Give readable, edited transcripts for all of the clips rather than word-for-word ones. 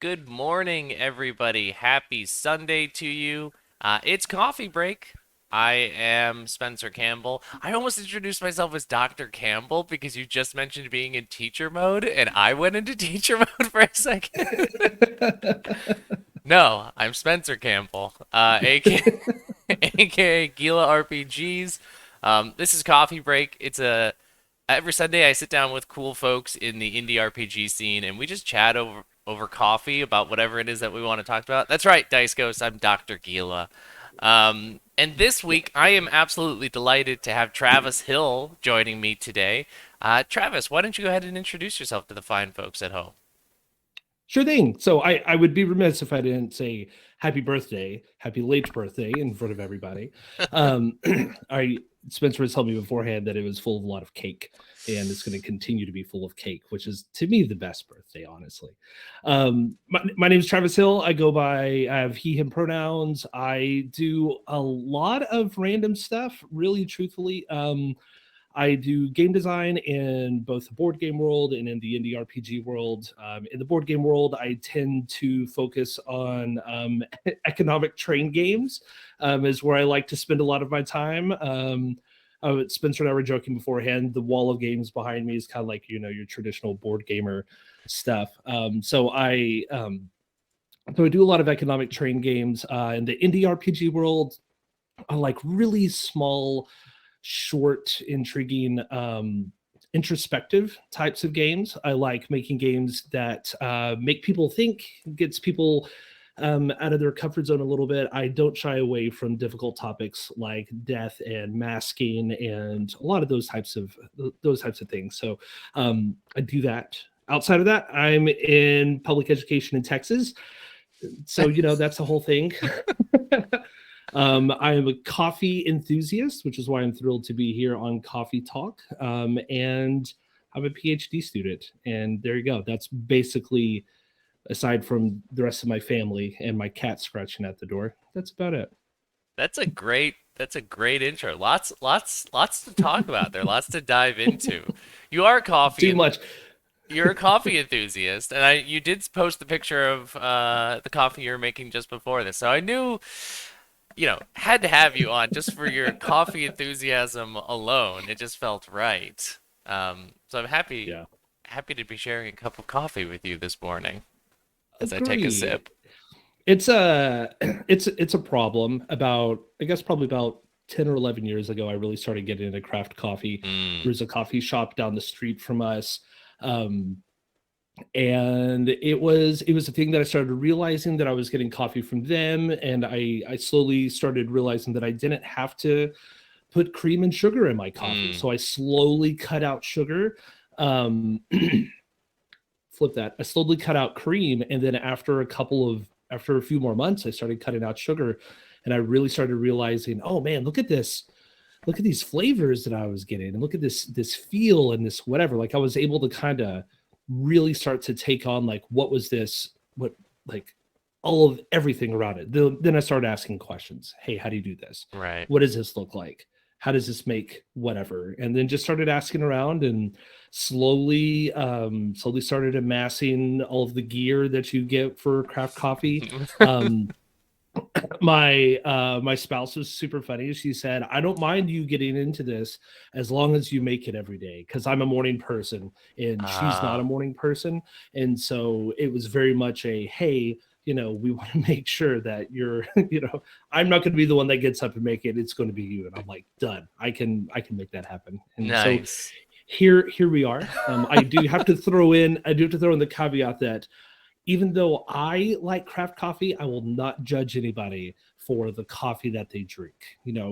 Good morning, everybody. Happy Sunday to you. It's coffee break. I am Spencer Campbell. I almost introduced myself as Dr. Campbell because you just mentioned being in teacher mode, and I went into teacher mode for a second. No, I'm Spencer Campbell, aka Gila RPGs. This is Coffee Break. It's a every Sunday I sit down with cool folks in the indie RPG scene, and we just chat over coffee about whatever it is that we want to talk about. That's right, Dice Ghost. I'm Dr. Gila. And this week I am absolutely delighted to have Travis Hill joining me today. Travis, why don't you go ahead and introduce yourself to the fine folks at home? Sure thing. So I would be remiss if I didn't say happy birthday, happy late birthday in front of everybody. Um, I Spencer was telling me beforehand that it was full of a lot of cake, and it's going to continue to be full of cake, which is to me the best birthday, honestly. My name is Travis Hill. I have he/him pronouns. I do a lot of random stuff, really, truthfully. I do game design in both the board game world and in the indie RPG world. In the board game world, I tend to focus on economic train games, is where I like to spend a lot of my time. Spencer and I were joking beforehand. The wall of games behind me is kind of like your traditional board gamer stuff. So I do a lot of economic train games in the indie RPG world. I like really small, short, intriguing, introspective types of games. I like making games that make people think, gets people out of their comfort zone a little bit. I don't shy away from difficult topics like death and masking and a lot of those types of things. So I do that. Outside of that, I'm in public education in Texas. So that's the whole thing. I am a coffee enthusiast, which is why I'm thrilled to be here on Coffee Talk. And I'm a PhD student. And there you go. That's basically, aside from the rest of my family and my cat scratching at the door, that's about it. That's a great intro. Lots to talk about there. Lots to dive into. You are a coffee Too and much. you're a coffee enthusiast, and you did post the picture of the coffee you were making just before this. So I knew, had to have you on just for your coffee enthusiasm alone. It just felt right. So I'm happy Yeah. happy to be sharing a cup of coffee with you this morning as I take a Agreed. sip. It's a it's a problem. About, I guess, probably about 10 or 11 years ago, I really started getting into craft coffee. Mm, There's a coffee shop down the street from us. Um, and it was a thing that I started realizing that I was getting coffee from them, and I slowly started realizing that I didn't have to put cream and sugar in my coffee. mm. So I slowly cut out sugar. Um, Flip that. I slowly cut out cream, and then after a few more months, I started cutting out sugar, and I really started realizing, oh man, look at these flavors that I was getting, and look at this feel and this whatever. Like I was able to kind of really start to take on like what was this, what like all of everything around it. Then I started asking questions. Hey, how do you do this? Right. What does this look like? How does this make whatever? And then just started asking around and slowly started amassing all of the gear that you get for craft coffee. Um, my spouse was super funny. She said, "I don't mind you getting into this as long as you make it every day, because I'm a morning person and she's not Uh, a morning person." And so it was very much a, hey, we want to make sure that you're, I'm not going to be the one that gets up and make it. It's going to be you. And I'm like, done. I can make that happen. And so nice. here we are. I do have to throw in the caveat that even though I like craft coffee, I will not judge anybody for the coffee that they drink.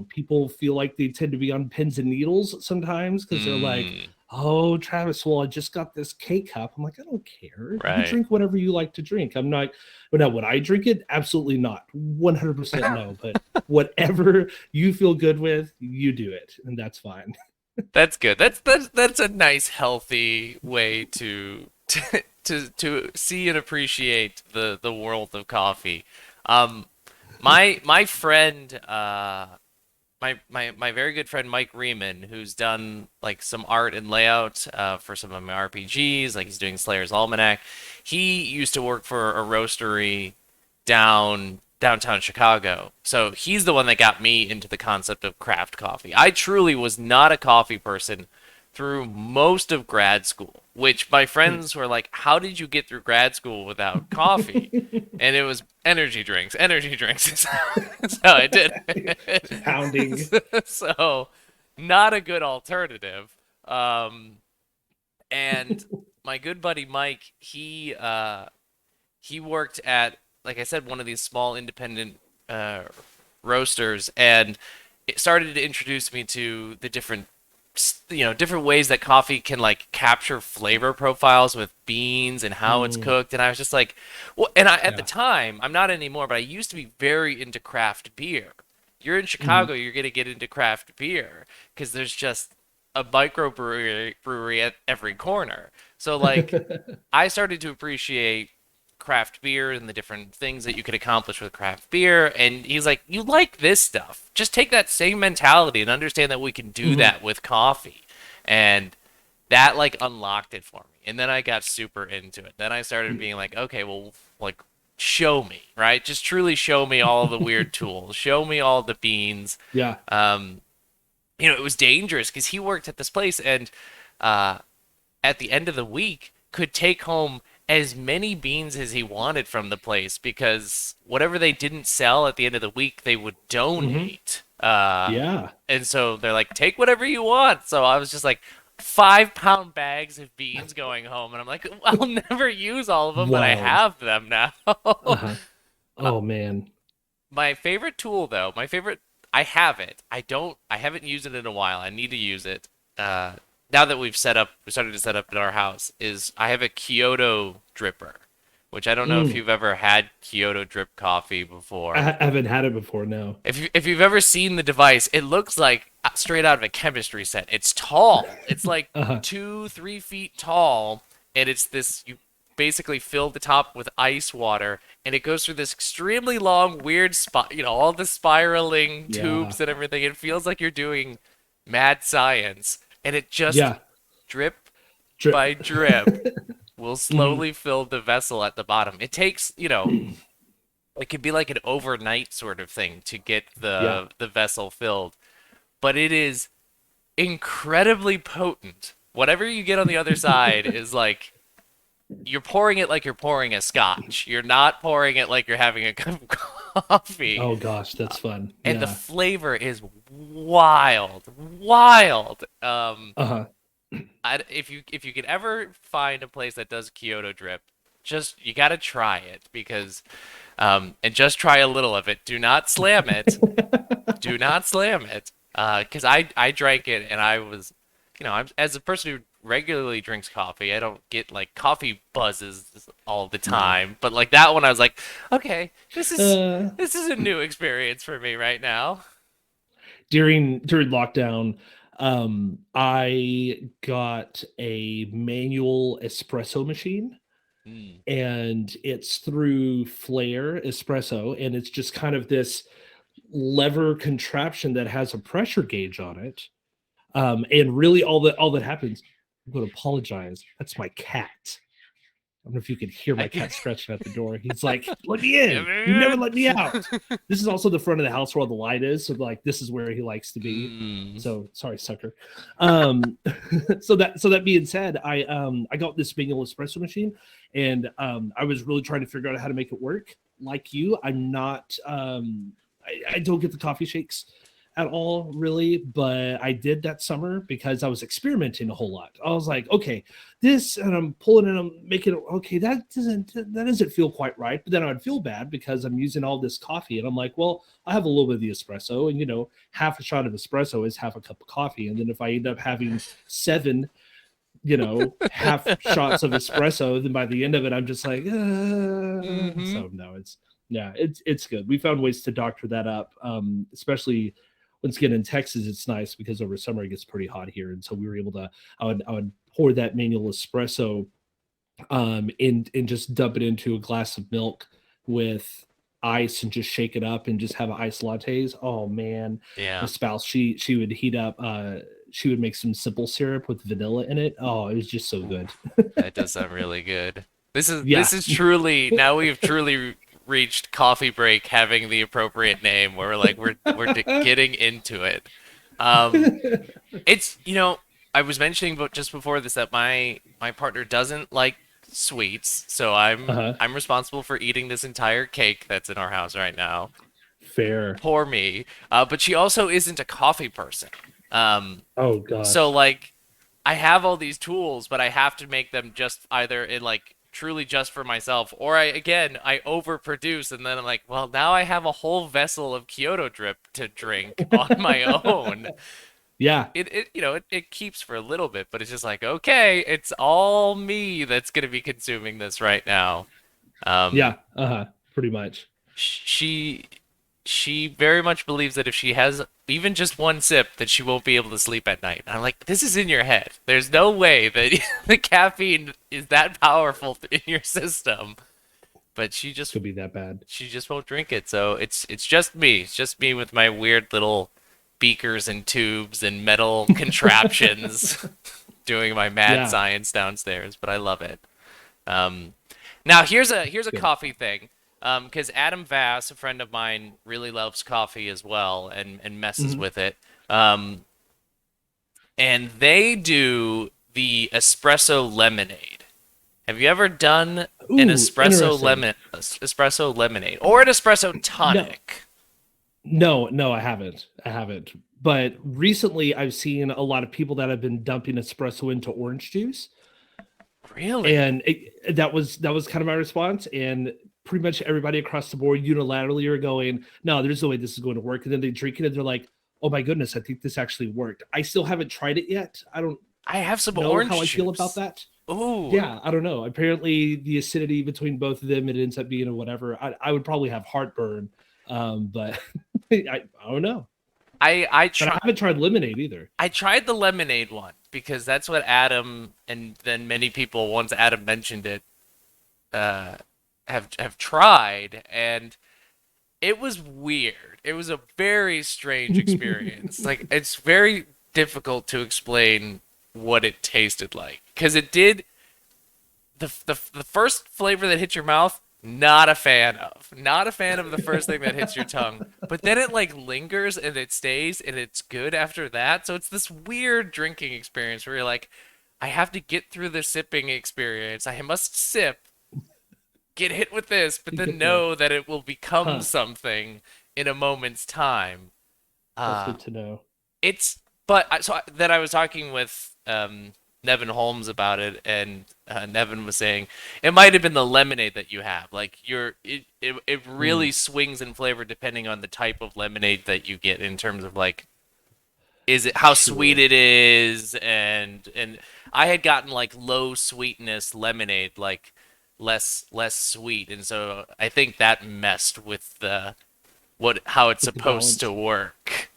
People feel like they tend to be on pins and needles sometimes because they're like, Mm, "Oh, Travis, well, I just got this K cup." I'm like, I don't care. You right. drink whatever you like to drink. I'm not, but now would I drink it? Absolutely not. 100% no. But whatever you feel good with, you do it, and that's fine. That's good. That's a nice, healthy way to see and appreciate the world of coffee. Um, my friend my very good friend Mike Riemann, who's done like some art and layout for some of my RPGs, like he's doing Slayer's Almanac. He used to work for a roastery downtown Chicago. So he's the one that got me into the concept of craft coffee. I truly was not a coffee person through most of grad school, which my friends were like, "How did you get through grad school without coffee?" And it was energy drinks, energy drinks. So I did. Pounding. So not a good alternative. Um, and my good buddy Mike, he worked at, like I said, one of these small independent uh, roasters, and it started to introduce me to the different ways that coffee can like capture flavor profiles with beans and how it's Mm, cooked. And I was just like, well, and at the yeah. time, I'm not anymore, but I used to be very into craft beer. You're in Mhm. Chicago, you're gonna get into craft beer because there's just a microbrewery at every corner. So like I started to appreciate craft beer and the different things that you could accomplish with craft beer. And he's like, "You like this stuff. Just take that same mentality and understand that we can do Mhm. that with coffee." And that like unlocked it for me. And then I got super into it. Then I started being like, okay, well, like, show me, right? Just truly show me all the weird tools. Show me all the beans. Yeah. Um, it was dangerous because he worked at this place, and uh, at the end of the week could take home as many beans as he wanted from the place because whatever they didn't sell at the end of the week, they would Hmm. donate. Yeah. And so they're like, take whatever you want. So I was just like, 5 pound bags of beans going home. And I'm like, I'll never use all of them, but I Wild. have them now. Uh-huh. Oh man. My favorite tool, though, I have it. I haven't used it in a while. I need to use it. Uh, Now that we started to set up at our house, is I have a Kyoto Dripper, which I don't know if Mm. you've ever had Kyoto Drip coffee I before. haven't had it before. No. If you've ever seen the device, it looks like straight out of a chemistry set. It's tall. It's like Uh-huh. 2, 3 feet tall, and it's this. You basically fill the top with ice water, and it goes through this extremely long, weird spot. All the spiraling Yeah. tubes and everything. It feels like you're doing mad science, and it just Yeah. drip Drip. by drip will Mhm. slowly fill the vessel at the bottom. It takes, it could be like an overnight sort of thing to get Yeah. the vessel filled, but it is incredibly potent. Whatever you get on the other side is like you're pouring it like you're pouring a scotch. You're not pouring it like you're having a cup of coffee. Oh gosh, that's fun. And the Yeah. flavor is wild, wild. Uh-huh. If you could ever find a place that does Kyoto drip, just you got to try it because and just try a little of it. Do not slam it. Do not slam it. Because I drank it and I was, as a person who regularly drinks coffee, I don't get like coffee buzzes all the No. time. But like that one, I was like, okay, this is Uh this is a new experience for me right now. during lockdown, I got a manual espresso machine, Mm. and it's through Flair Espresso, and it's just kind of this lever contraption that has a pressure gauge on it. And really all that happens, I'm going to apologize. That's my cat. I don't know if you could hear I my can. cat scratching at the door. He's like, "Let me in! You never let me out." This is also the front of the house where all the light is, so like this is where he likes to be. Mm. So sorry, sucker. Um, so that being said, I got this manual espresso machine, and I was really trying to figure out how to make it work. Like you, I'm not. I don't get the coffee shakes at all, really, but I did that summer because I was experimenting a whole lot. I was like, okay, this, and I'm pulling and I'm making it. Okay, that doesn't feel quite right. But then I'd feel bad because I'm using all this coffee, and I'm like, well, I have a little bit of the espresso, and half a shot of espresso is half a cup of coffee, and then if I end up having seven, half shots of espresso, then by the end of it, I'm just like, Mm-hmm. so no, yeah, it's good. We found ways to doctor that up, especially once again in Texas. It's nice because over summer it gets pretty hot here, and so we were able to. I would pour that manual espresso, and just dump it into a glass of milk with ice and just shake it up and just have iced lattes. Oh man, my Yeah, spouse, she would heat up she would make some simple syrup with vanilla in it. Oh, it was just so good. oof, that does sound really good. Yeah. This is truly now we've truly reached coffee break having the appropriate name where getting into it. Um, it's I was mentioning but just before this that my partner doesn't like sweets, so Uh-huh. I'm responsible for eating this entire cake that's in our house right now. Fair. Poor me. But she also isn't a coffee person. Oh So gosh. like I have all these tools, but I have to make them just either in like truly just for myself, or I overproduce, and then I'm like, well, now I have a whole vessel of Kyoto Drip to drink on my own. Yeah. It keeps for a little bit, but it's just like, okay, it's all me that's gonna be consuming this right now. Um, Yeah. Uh-huh. Pretty much. she she very much believes that if she has even just one sip, that she won't be able to sleep at night. And I'm like, this is in your head. There's no way that the caffeine is that powerful in your system. But Could be that bad. she just won't drink it. So it's just me. It's just me with my weird little beakers and tubes and metal contraptions doing my mad Yeah. science downstairs. But I love it. Um, Now here's a Good. coffee thing. Because Adam Vass, a friend of mine, really loves coffee as well and messes Mhm. with it. Um, and they do the espresso lemonade. Have you ever done an Ooh, interesting. espresso lemonade or an espresso No, tonic? no, I haven't. I haven't. But recently I've seen a lot of people that have been dumping espresso into orange juice. Really? And that was kind of my response. And pretty much everybody across the board unilaterally are going, no, there's no way this is going to work. And then they drink it and they're like, oh my goodness, I think this actually worked. I still haven't tried it yet. I don't I have some know how orange I feel about juice. that. Ooh, Yeah, I don't know. Apparently, the acidity between both of them, it ends up being a whatever. I would probably have heartburn, but I don't know. I But I try. haven't tried lemonade either. I tried the lemonade one because that's what Adam and then many people once Adam mentioned it uh, have tried, and it was weird. It was a very strange experience. Like it's very difficult to explain what it tasted like because it did the first flavor that hit your mouth. Not a fan of. Not a fan of the first thing that hits your tongue. But then it like lingers and it stays and it's good after that. So it's this weird drinking experience where you're like, I have to get through the sipping experience. I must sip, get hit with this, but You then get there, know that it will become huh? something in a moment's time. That's Uh, good to know. it's then I was talking with Nevin Holmes about it, and Nevin was saying it might have been the lemonade that you have. Like it Mm, really swings in flavor depending on the type of lemonade that you get in terms of like is it how sweet sure. it is and I had gotten like low sweetness lemonade like less sweet, and so I think that messed with the what how it's With the supposed to balance, work.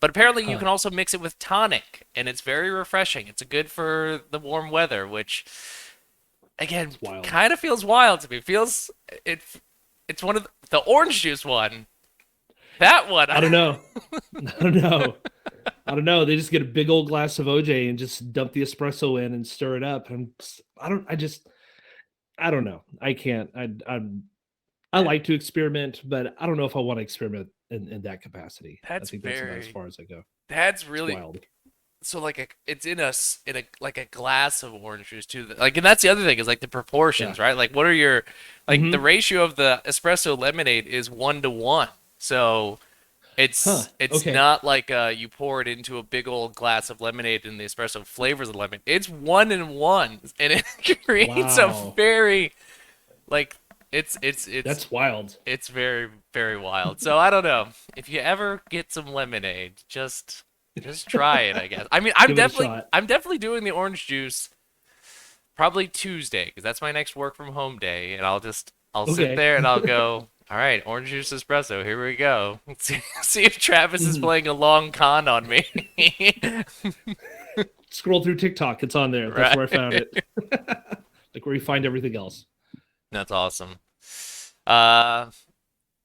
But apparently you huh? can also mix it with tonic, and it's very refreshing. It's good for the warm weather, which again It's wild. kind of feels wild to me. Feels it. It's one of the orange juice one. That one. I don't know. I don't know. I don't know. They just get a big old glass of OJ and just dump the espresso in and stir it up. And I don't. I just. I don't know. I can't. I like to experiment, but I don't know if I want to experiment in that capacity. I That's think that's about as very. far as I go. That's It's really wild. so like it's in a like a glass of orange juice too. Like, and that's the other thing is like the Yeah. proportions, right? Like what are your like the Hmm. ratio of the espresso lemonade is 1 to 1. So Huh. it's Okay. not like you pour it into a big old glass of lemonade and the espresso flavors the lemon. It's 1 in 1, and it creates a Wow. very like it's That's wild. it's very wild. So I don't know if you ever get some lemonade, just try it. I guess. I mean, Give it a shot. I'm definitely doing the orange juice probably Tuesday because that's my next work from home day, and I'll sit Okay. there and I'll go. All right, orange juice espresso. Here we go. See if Travis is Mhm. playing a long con on me. Scroll through TikTok. It's on there. That's Right. where I found it. Like where you find everything else. That's awesome. Uh,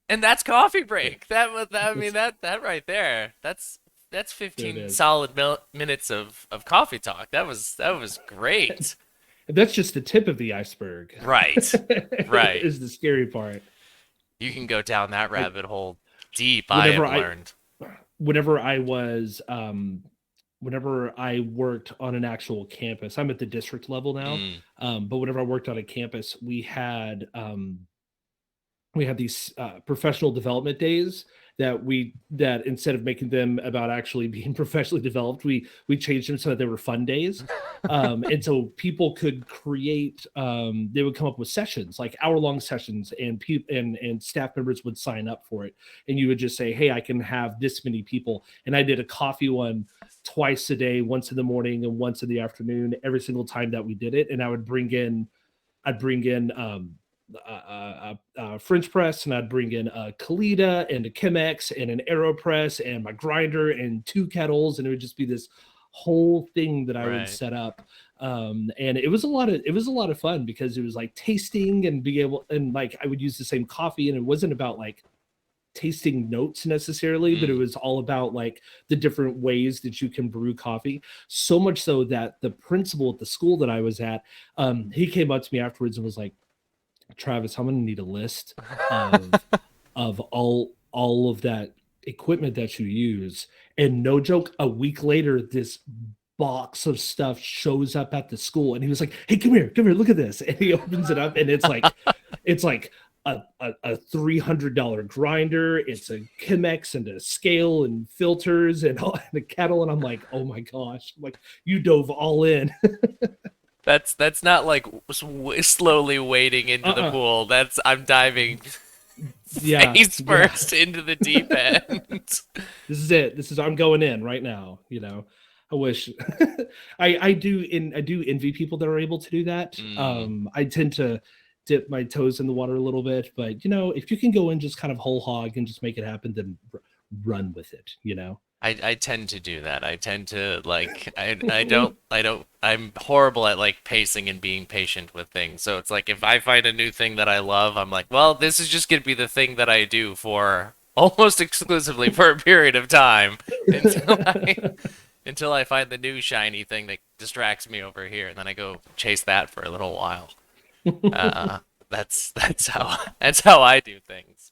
And that's coffee break. I mean, that right there. That's There it 15 is. solid minutes of coffee talk. That was great. And that's just the tip of the iceberg. Right. Right. Is the scary part. You can go down that I rabbit hole deep, I whenever have I learned. whenever I was whenever I worked on an actual campus, I'm at the district level now. Mm. But whenever I worked on a campus, we had these professional development days that instead of making them about actually being professionally developed, we changed them so that they were fun days. And so people could create they would come up with sessions, like hour-long sessions, and people and staff members would sign up for it, and you would just say, hey, I can have this many people. And I did a coffee one twice a day, once in the morning and once in the afternoon, every single time that we did it. And I'd bring in French press, and I'd bring in a Kalita and a Chemex and an AeroPress and my grinder and two kettles, and it would just be this whole thing that I would Right. set up. And it was a lot of fun because it was like tasting and be able, and like I would use the same coffee, and it wasn't about like tasting notes necessarily, but it Mm. was all about like the different ways that you can brew coffee. So much so that the principal at the school that I was at, he came up to me afterwards and was like, Travis, I'm gonna need a list of all of that equipment that you use. And no joke, a week later, this box of stuff shows up at the school, and he was like, "Hey, come here, look at this." And he opens it up, and it's like a $300 grinder. It's a Chemex and a scale and filters and all and a kettle. And I'm like, oh my gosh, I'm like, you dove all in. That's not like slowly wading into the Uh-uh. pool. That's I'm diving Yeah, face yeah. first into the deep end. This is it. This is I'm going in right now. I wish I do envy people that are able to do that. Mm. I tend to dip my toes in the water a little bit, but if you can go in just kind of whole hog and just make it happen, then run with it. I tend to do that. I tend to like I'm horrible at like pacing and being patient with things. So it's like if I find a new thing that I love, I'm like, well, this is just gonna be the thing that I do for almost exclusively for a period of time until I find the new shiny thing that distracts me over here, and then I go chase that for a little while. Uh, that's how I do things.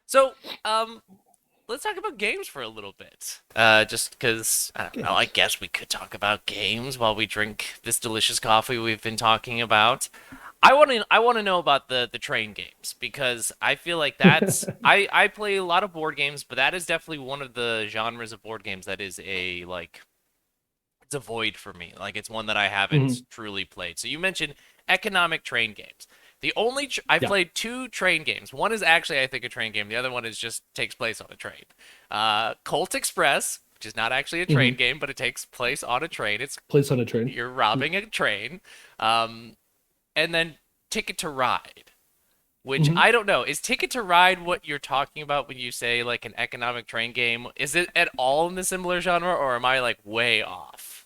So, let's talk about games for a little bit. Just because I don't know, I Games. guess we could talk about games while we drink this delicious coffee we've been talking about. I want to know about the train games because I feel like that's I play a lot of board games, but that is definitely one of the genres of board games that is a like it's a void for me. Like it's one that I haven't Mhm. truly played. So you mentioned economic train games. The only I've Yeah. played two train games. One is actually I think a train game. The other one is just takes place on a train. Colt Express, which is not actually a train Mhm. game, but it takes place on a train. It's Place on a train. you're Mm. robbing a train. Um, and then Ticket to Ride, which Mhm. I don't know. Is Ticket to Ride what you're talking about when you say like an economic train game? Is it at all in the similar genre, or am I like way off?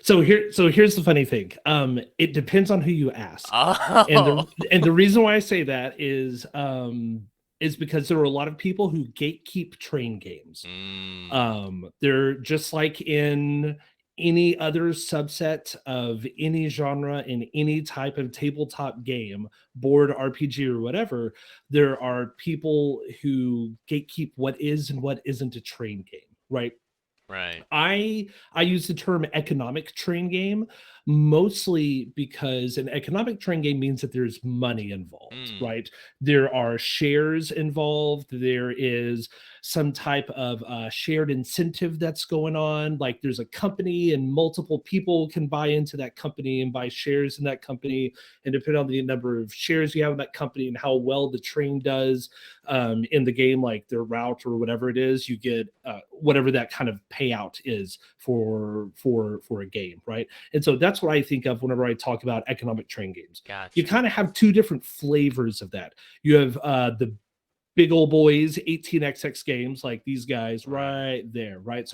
So here's the funny thing. It depends on who you ask, and Oh. the reason why I say that is because there are a lot of people who gatekeep train games. Mm, They're just like in any other subset of any genre in any type of tabletop game, board RPG or whatever. There are people who gatekeep what is and what isn't a train game, right? right. I use the term economic train game mostly because an economic train game means that there's money involved, Mm, right? There are shares involved. There is some type of shared incentive that's going on. Like there's a company and multiple people can buy into that company and buy shares in that company. And depending on the number of shares you have in that company and how well the train does, in the game, like their route or whatever it is, you get whatever that kind of payout is for a game, right? And so that's what I think of whenever I talk about economic train games. You gotcha. kind of have two different flavors of that. You have the big old boys 18xx games like these guys Right. right there, right?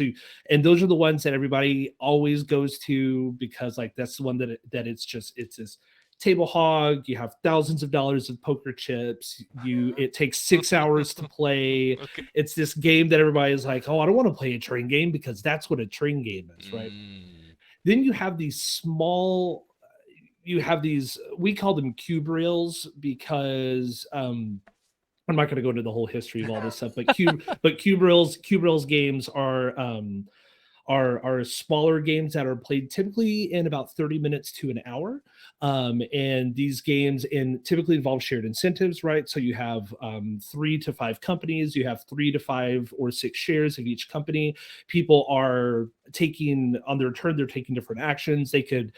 And those are the ones that everybody always goes to because like that's the one that it's just it's this table hog, you have thousands of dollars of poker chips, it takes 6 hours to play. Okay. It's this game that everybody is like, oh, I don't want to play a train game because that's what a train game is, right? Mm. Then you have these small, you have these, we call them cube rails because I'm not going to go into the whole history of all this stuff, but cube rails games are smaller games that are played typically in about 30 minutes to an hour. And these games typically involve shared incentives, right? So you have 3 to 5 companies, you have 3 to 5 or 6 shares of each company. People are taking on their turn, they're taking different actions. They could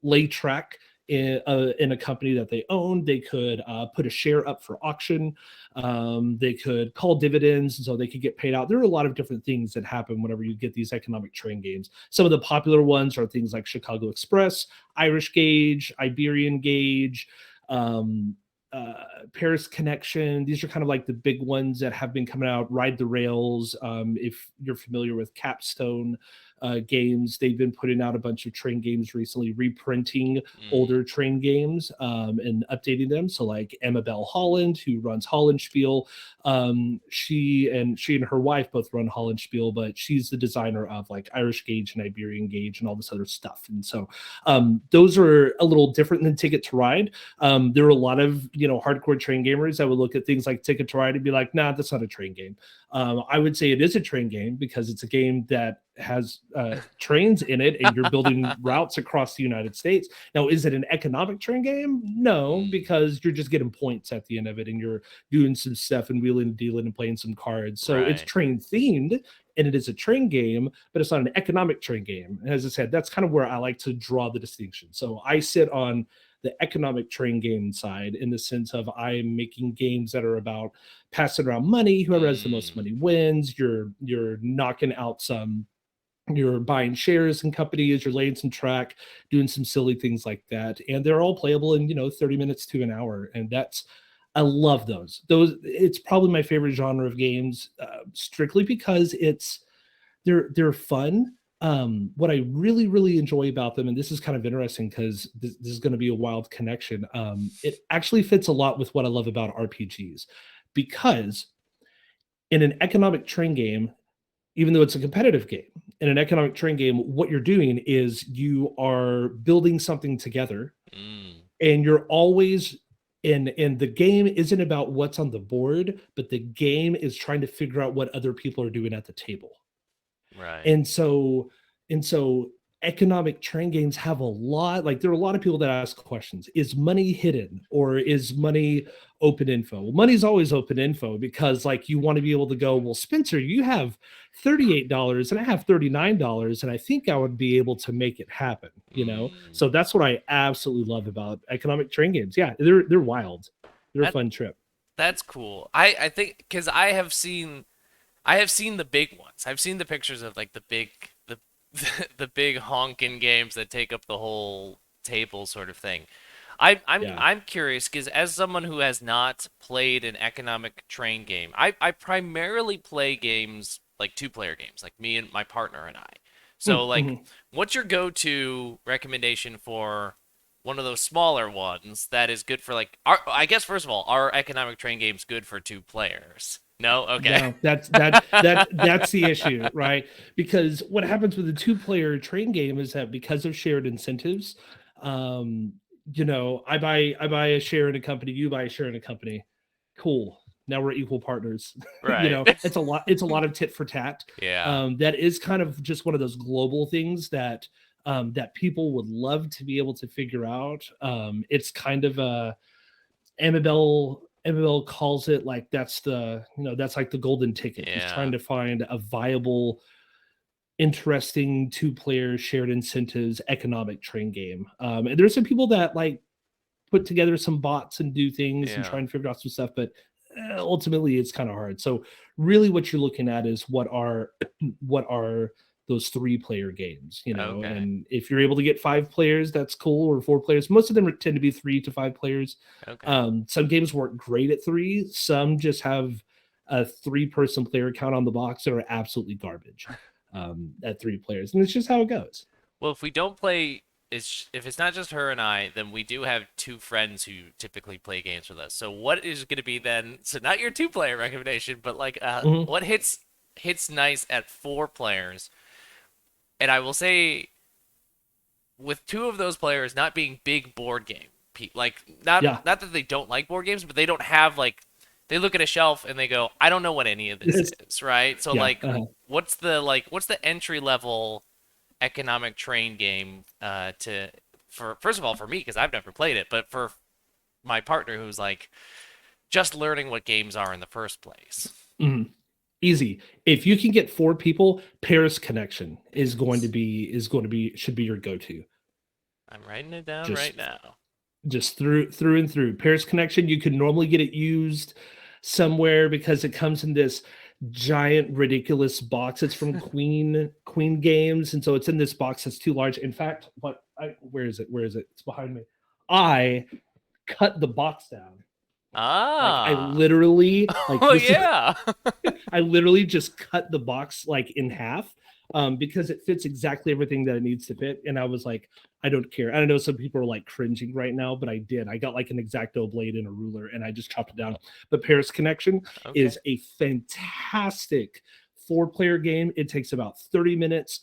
lay track in a company that they own. They could put a share up for auction. They could call dividends, and so they could get paid out. There are a lot of different things that happen whenever you get these economic train games. Some of the popular ones are things like Chicago Express, Irish Gauge, Iberian Gauge, um, Paris Connection. These are kind of like the big ones that have been coming out. Ride the Rails. If you're familiar with Capstone games, they've been putting out a bunch of train games recently, reprinting Mm. older train games and updating them. So like Emma Bell Holland, who runs Hollandspiel, she and her wife both run Hollandspiel, but she's the designer of like Irish Gauge and Iberian Gauge and all this other stuff. And so those are a little different than Ticket to Ride. There are a lot of hardcore train gamers that would look at things like Ticket to Ride and be like, nah, that's not a train game. I would say it is a train game because it's a game that has trains in it and you're building routes across the United States. Now, is it an economic train game? No, Mm. because you're just getting points at the end of it and you're doing some stuff and wheeling and dealing and playing some cards. So it's Right. train themed and it is a train game, but it's not an economic train game. And as I said, that's kind of where I like to draw the distinction. So I sit on the economic train game side in the sense of I'm making games that are about passing around money. Whoever has the most Mm. money wins. You're knocking out some, you're buying shares in companies, you're laying some track, doing some silly things like that, and they're all playable in 30 minutes to an hour. And that's, I love those it's probably my favorite genre of games, strictly because they're fun. What I really really enjoy about them, and this is kind of interesting because this is going to be a wild connection, it actually fits a lot with what I love about RPGs, because in an economic train game, even though it's a competitive game, in an economic train game, what you're doing is you are building something together, Mm. and you're always and the game isn't about what's on the board, but the game is trying to figure out what other people are doing at the table. Right. And so and so economic train games have a lot, like there are a lot of people that ask questions. Is money hidden or is money open info? Well, money's always open info because like you want to be able to go, well, Spencer, you have $38 and I have $39 and I think I would be able to make it happen. Mm. So that's what I absolutely love about economic train games. Yeah, they're wild. They're a That fun trip. that's cool. I think because I have seen the big ones. I've seen the pictures of like the the big honking games that take up the whole table sort of thing. I, I'm Yeah. I'm curious because as someone who has not played an economic train game, I primarily play games like two-player games, like me and my partner and I. So like, Mm-hmm. what's your go-to recommendation for one of those smaller ones that is good for like I guess first of all, are economic train games good for two players? No? Okay. No, that's the issue, right? Because what happens with a two-player train game is that because of shared incentives, um, I buy a share in a company, you buy a share in a company. Cool. Now we're equal partners. Right. It's a lot of tit for tat. Yeah. That is kind of just one of those global things that people would love to be able to figure out. It's kind of a Amabel calls it like that's like the golden ticket. He's Yeah. trying to find a viable, interesting two-player shared incentives economic train game. And there's some people that like put together some bots and do things and Yeah. try and figure out some stuff, but ultimately it's kind of hard. So really, what you're looking at is what are those three-player games. Okay. And if you're able to get 5 players, that's cool, or 4 players. Most of them tend to be 3 to 5 players. Okay. Some games work great at 3. Some just have a 3-person player count on the box that are absolutely garbage at 3 players, and it's just how it goes. Well, if we don't play if it's not just her and I, then we do have two friends who typically play games with us. So what is going to be then? So not your two-player recommendation, but like Mhm. what hits nice at four players. And I will say, with two of those players not being big board game, like Yeah. not that they don't like board games, but they don't have like they look at a shelf and they go, I don't know what any of this Yes. is, right? So Yeah. like, what's the entry level economic train game to for first of all for me because I've never played it, but for my partner who's like just learning what games are in the first place. Mhm. Easy. If you can get four people, Paris Connection is going to be should be your go-to. I'm writing it down right Just now. just through and through. Paris Connection, you could normally get it used somewhere because it comes in this giant ridiculous box. It's from Queen Games, and so it's in this box that's too large. In fact, where is it? Where is it? It's behind me. I cut the box down. Like I Ah, literally like oh this is yeah. I literally just cut the box like in half because it fits exactly everything that it needs to fit. And I was like, I don't care. I don't know some people are like cringing right now, but I did. I got like an X-Acto blade and a ruler and I just chopped it down. But Paris Connection Okay. is a fantastic four-player game. It takes about 30 minutes.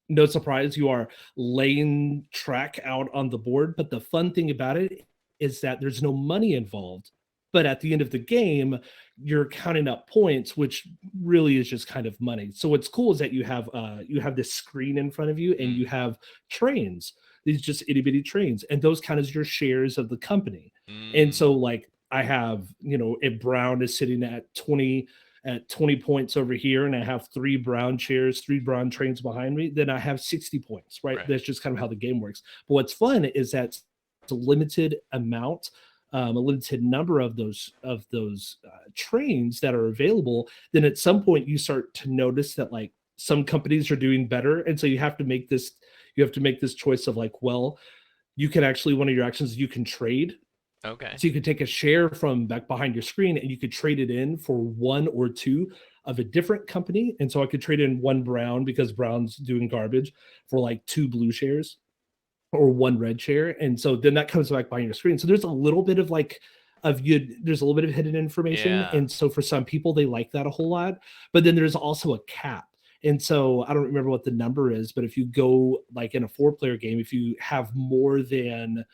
No surprise, you are laying track out on the board. But the fun thing about it is that there's no money involved. But at the end of the game, you're counting up points, which really is just kind of money. So what's cool is that you have this screen in front of you, and Mm, you have trains. These just itty bitty trains, and those count as your shares of the company. And mm, so, like, I have, if Brown is sitting at 20 points over here and I have three brown trains behind me, then I have 60 points, right? right. That's just kind of how the game works. But what's fun is that it's a limited amount, a limited number of those trains that are available. Then at some point you start to notice that like some companies are doing better, and so you have to make this choice of like, well, you can actually one of your actions you can trade, Okay. so you could take a share from back behind your screen and you could trade it in for one or two of a different company. And so I could trade in one brown because brown's doing garbage for like two blue shares or one red share. And so then that comes back behind your screen. So there's a little bit of like there's a little bit of hidden information. Yeah. And so for some people they like that a whole lot. But then there's also a cap. And so I don't remember what the number is, but if you go like in a four-player game, if you have more than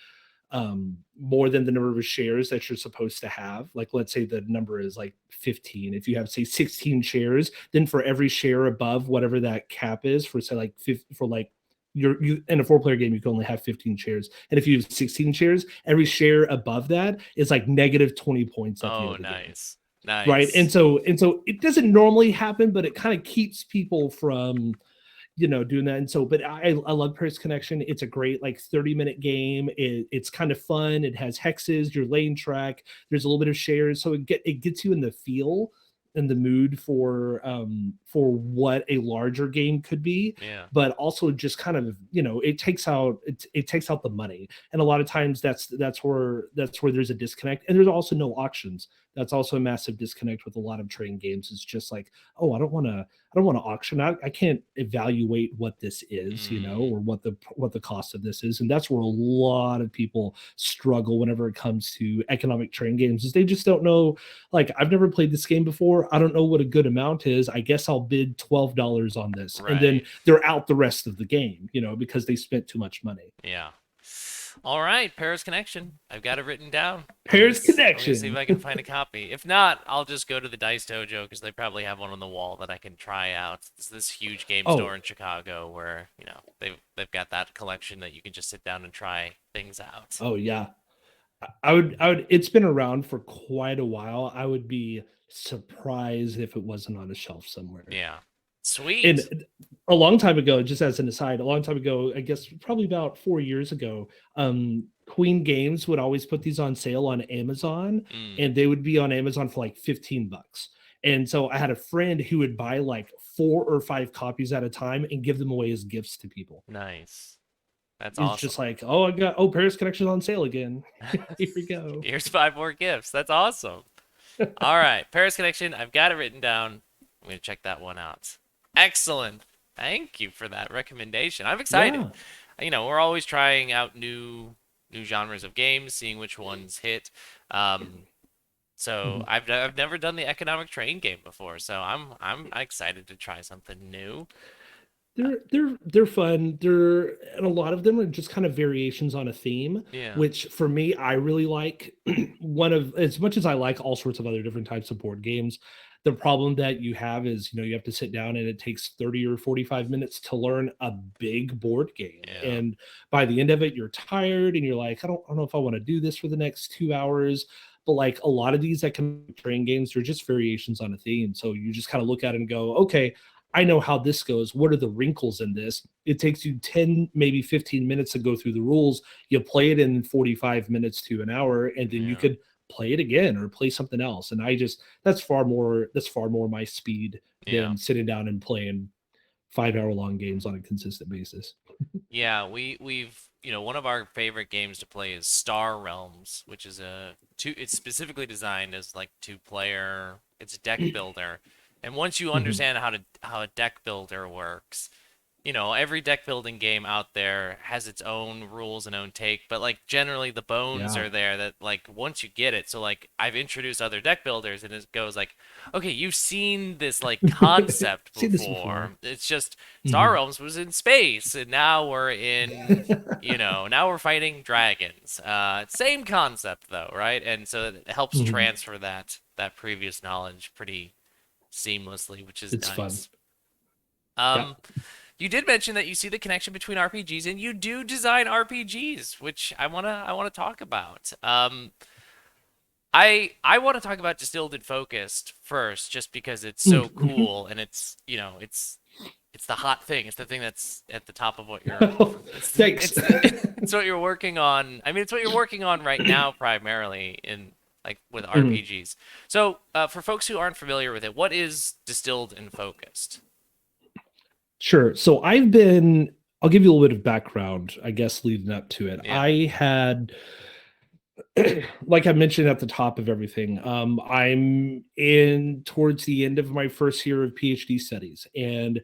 the number of shares that you're supposed to have. Like, let's say the number is like 15. If you have, say, 16 shares, then for every share above whatever that cap is, for say like for like you in a four-player game, you can only have 15 shares. And if you have 16 shares, every share above that is like negative 20 points at the end Oh, of the game. nice. Right. And Nice. so it doesn't normally happen, but it kind of keeps people from doing that. And so, but I love Paris Connection. It's a great like 30-minute game. It's kind of fun. It has hexes, your lane track. There's a little bit of shares, so it gets you in the feel and the mood for what a larger game could be, Yeah. but also just kind of it takes out the money. And a lot of times that's where there's a disconnect. And there's also no auctions. That's also a massive disconnect with a lot of trading games. It's just like, oh, I don't want to auction. I can't evaluate what this is, Mm, or what the cost of this is, and that's where a lot of people struggle whenever it comes to economic train games. Is they just don't know. Like, I've never played this game before. I don't know what a good amount is. I guess I'll bid $12 on this, and then right. they're out the rest of the game, because they spent too much money. Yeah. All right, Paris Connection. I've got it written down. Paris I'm gonna see if Connection. I can find a copy. If not, I'll just go to the Dice Dojo because they probably have one on the wall that I can try out. It's this huge game store Oh, in Chicago where they've got that collection that you can just sit down and try things out. oh yeah. I would. It's been around for quite a while. I would be surprised if it wasn't on a shelf somewhere. Yeah. And Sweet. a long time ago, just as an aside, a long time ago, I guess probably about 4 years ago, Queen Games would always put these on sale on Amazon, Mm, and they would be on Amazon for like $15. And so I had a friend who would buy like 4 or 5 copies at a time and give them away as gifts to people. nice. That's It's just awesome. like, oh, Paris Connection on sale again. Here we go. Here's five more gifts. That's awesome. All right, Paris Connection. I've got it written down. I'm gonna check that one out. Excellent. Thank you for that recommendation. I'm excited. Yeah. We're always trying out new genres of games, seeing which ones hit. Um, so Mhm. I've never done the economic train game before, so I'm excited to try something new. Uh, They're fun. They're and a lot of them are just kind of variations on a theme, yeah, which for me I really like. One of as much as I like all sorts of other different types of board games, the problem that you have is you have to sit down and it takes 30 or 45 minutes to learn a big board game. yeah, And by the end of it, you're tired and you're like, I don't know if I want to do this for the next 2 hours. But like a lot of these economic train games, they're just variations on a theme. So you just kind of look at it and go, okay, I know how this goes. What are the wrinkles in this? It takes you 10, maybe 15 minutes to go through the rules. You play it in 45 minutes to an hour, and then you yeah, could play it again or play something else. And that's far more my speed yeah. than sitting down and playing 5 hour long games on a consistent basis. Yeah, one of our favorite games to play is Star Realms, which is it's specifically designed as like two-player, it's a deck builder. And once you Mhm. understand how a deck builder works, every deck building game out there has its own rules and own take, but like generally the bones Yeah. are there that like once you get it, so like I've introduced other deck builders and it goes like, okay, you've seen this like concept See this before. before. It's just Star Mhm. Realms was in space and now we're now we're fighting dragons. Same concept though, right? And so it helps Mhm. transfer that previous knowledge pretty seamlessly, which is It's fun. nice. Yeah. Um, you did mention that you see the connection between RPGs and you do design RPGs, which I wanna talk about. I want to talk about Distilled and Focused first, just because it's so Mhm. cool and it's the hot thing. It's the thing that's at the top of what you're Thanks. it's what you're working on. I mean, it's what you're working on right now primarily in like with Mhm. RPGs. So, for folks who aren't familiar with it, what is Distilled and Focused? Sure. I'll give you a little bit of background, I guess, leading up to it. Yeah. I had, like I mentioned at the top of everything, I'm in towards the end of my first year of PhD studies. And,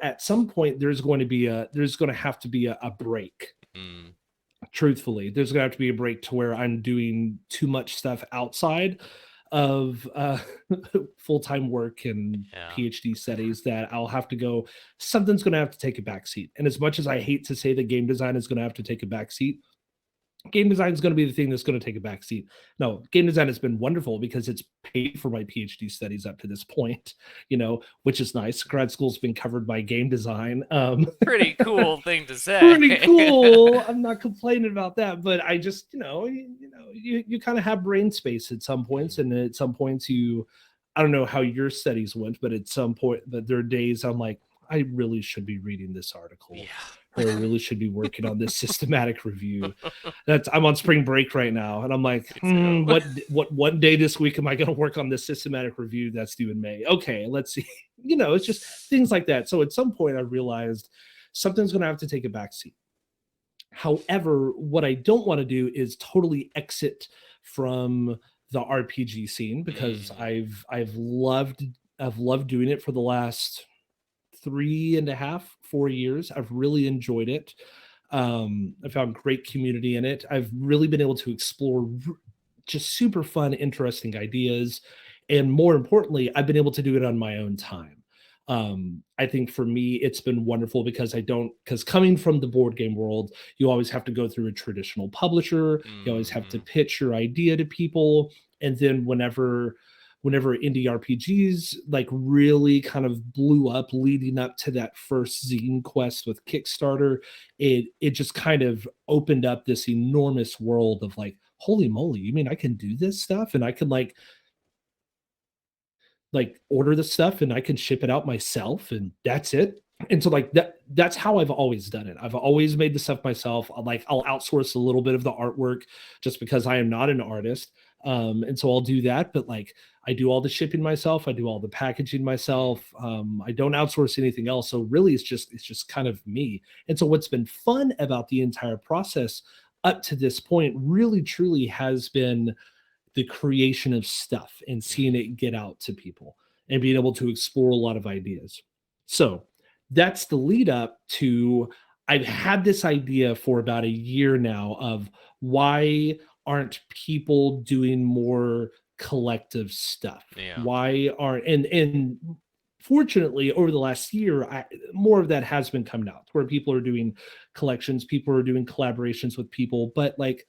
at some point, there's going to have to be a break. Mm, Truthfully, there's going to have to be a break to where I'm doing too much stuff outside of full-time work and yeah. PhD studies that I'll have to go, something's going to have to take a back seat. And as much as I hate to say that game design is going to have to take a back seat, game design is going to be the thing that's going to take a back seat. No, game design has been wonderful because it's paid for my PhD studies up to this point, which is nice. Grad school's been covered by game design. Pretty cool thing to say. Pretty cool. I'm not complaining about that, but I just, you kind of have brain space at some points, Mm, and at some points I don't know how your studies went, but at some point that there are days I'm like, I really should be reading this article, yeah. or I really should be working on this systematic review. I'm on spring break right now, and I'm like, Me too. what one day this week am I going to work on this systematic review that's due in May? Okay, let's see. It's just things like that. So at some point, I realized something's going to have to take a backseat. However, what I don't want to do is totally exit from the RPG scene because Mm, I've loved doing it for the last 3.5, 4 years. I've really enjoyed it. I found great community in it. I've really been able to explore just super fun, interesting ideas. And more importantly, I've been able to do it on my own time. I think for me, it's been wonderful because coming from the board game world, you always have to go through a traditional publisher, you always have to mm, pitch your idea to people. And then whenever indie RPGs like really kind of blew up leading up to that first zine quest with Kickstarter, it just kind of opened up this enormous world of like, holy moly, you mean I can do this stuff and I can order the stuff and I can ship it out myself and that's it. And so like that's how I've always done it. I've always made the stuff myself. I'll outsource a little bit of the artwork just because I am not an artist. And so I'll do that, but like I do all the shipping myself, I do all the packaging mm, myself. I don't outsource anything else. So really it's just kind of me. And so what's been fun about the entire process up to this point really truly has been the creation of stuff and seeing mm. it get out to people and being able to explore a lot of ideas. So that's the lead up to, I've had this idea for about a year now of why aren't people doing more collective stuff? Yeah. Why aren't, and fortunately over the last year, more of that has been coming out where people are doing collections, people are doing collaborations with people, but like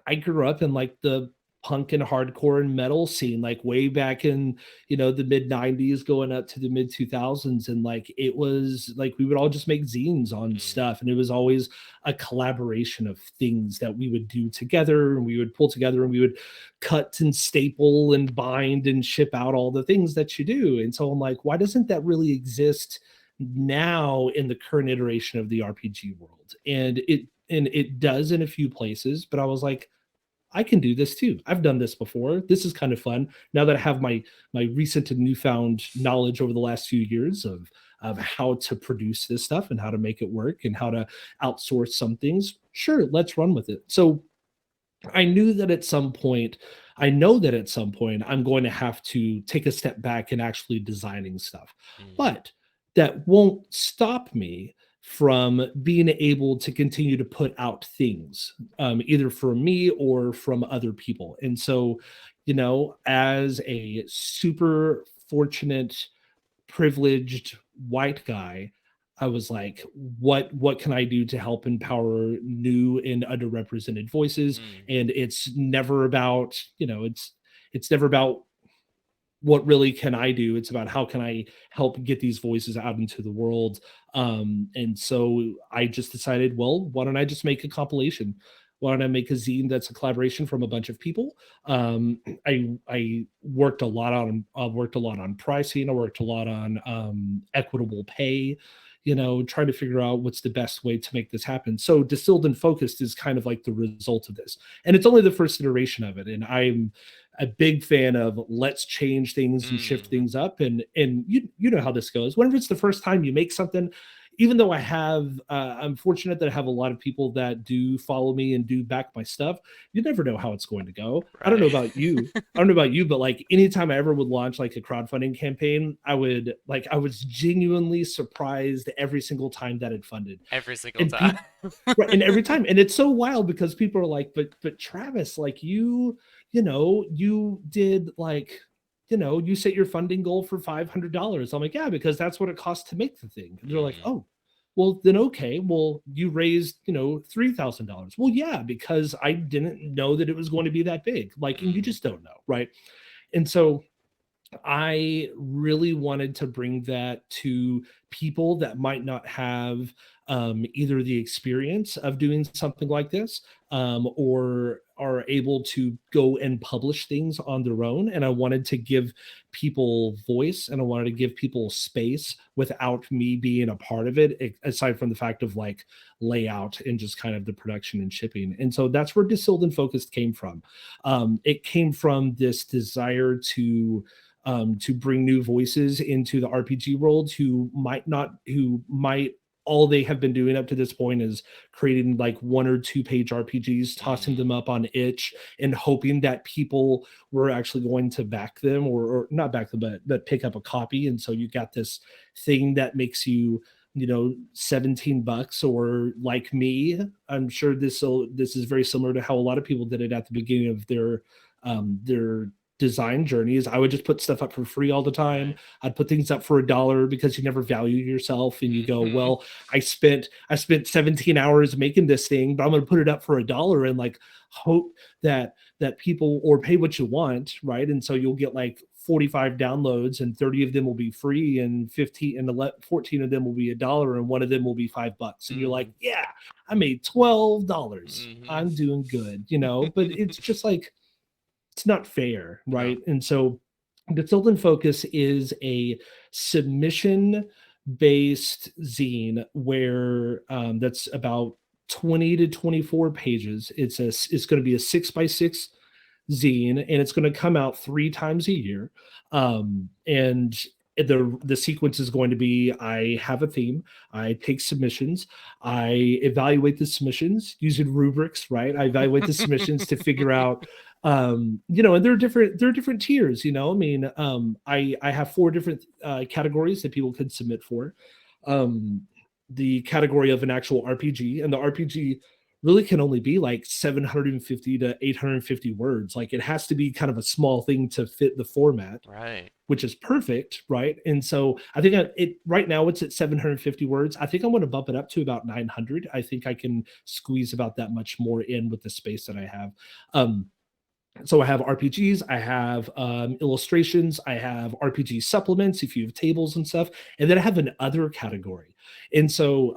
I grew up in like the punk and hardcore and metal scene, like way back in, the mid 90s going up to the mid 2000s. And like, it was like, we would all just make zines on Mm-hmm. stuff. And it was always a collaboration of things that we would do together, and we would pull together, and we would cut and staple and bind and ship out all the things that you do. And so I'm like, why doesn't that really exist now in the current iteration of the RPG world? And it does in a few places, but I was like, I can do this too. I've done this before. This is kind of fun. Now that I have my recent and newfound knowledge over the last few years of how to produce this stuff and how to make it work and how to outsource some things, sure, let's run with it. So I knew that at some point, I know that at some point, I'm going to have to take a step back and actually designing stuff. Mm-hmm. But that won't stop me from being able to continue to put out things, either from me or from other people. And so, as a super fortunate, privileged white guy, I was like, what can I do to help empower new and underrepresented voices? Mm. And it's never about, it's never about what really can I do? It's about how can I help get these voices out into the world. And so I just decided, well, why don't I just make a compilation? Why don't I make a zine that's a collaboration from a bunch of people? I worked a lot on pricing. I worked a lot on equitable pay. Trying to figure out what's the best way to make this happen. So Distilled and Focused is kind of like the result of this, and it's only the first iteration of it. And I'm a big fan of let's change things and shift Mm-hmm. things up. And you know how this goes. Whenever it's the first time you make something, even though I'm fortunate that I have a lot of people that do follow me and do back my stuff. You never know how it's going to go. I don't know Right. about you. I don't know about you, but like anytime I ever would launch like a crowdfunding campaign, I was genuinely surprised every single time that it funded. Every single And time. people, right, and every time, and it's so wild because people are like, but Travis, like you did like, you set your funding goal for $500. I'm like, yeah, because that's what it costs to make the thing. And they're like, Mm-hmm. oh, well then okay, well you raised $3,000. Well, yeah, because I didn't know that it was going to be that big. Like, and you Mm-hmm. just don't know, right? And so I really wanted to bring that to people that might not have either the experience of doing something like this, or are able to go and publish things on their own. And I wanted to give people voice, and I wanted to give people space without me being a part of it, aside from the fact of like layout and just kind of the production and shipping. And so that's where Distilled and Focused came from. It came from this desire to bring new voices into the RPG world who might all they have been doing up to this point is creating like 1 or 2 page RPGs, tossing Mm-hmm. them up on itch and hoping that people were actually going to back them, or not back them, but pick up a copy. And so you got this thing that makes you, 17 bucks, or like me, I'm sure this is very similar to how a lot of people did it at the beginning of their design journeys. I would just put stuff up for free all the time. Right. I'd put things up for $1 because you never value yourself, and you go, Mm-hmm. well, I spent 17 hours making this thing, but I'm going to put it up for $1 and like hope that people, or pay what you want, right? And so you'll get like 45 downloads, and 30 of them will be free, and 14 of them will be $1, and one of them will be $5. And you're Mm-hmm. like, yeah, I made $12. Mm-hmm. I'm doing good, but it's just like, it's not fair, No. right? And so the Tilt and Focus is a submission based zine where that's about 20 to 24 pages. It's going to be a 6x6 zine, and it's going to come out 3 times a year. And the sequence is going to be, I have a theme, I take submissions, I evaluate the submissions using rubrics, right? I evaluate the submissions to figure out And there are different tiers, I mean, I have four different categories that people could submit for. um the category of an actual RPG, and the RPG really can only be like 750 to 850 words. Like, it has to be kind of a small thing to fit the format, Right. which is perfect, right? And so I think it right now it's at 750 words. I think I'm going to bump it up to about 900. I think I can squeeze about that much more in with the space that I have. So I have RPGs, I have illustrations, I have RPG supplements if you have tables and stuff, and then I have an other category. And so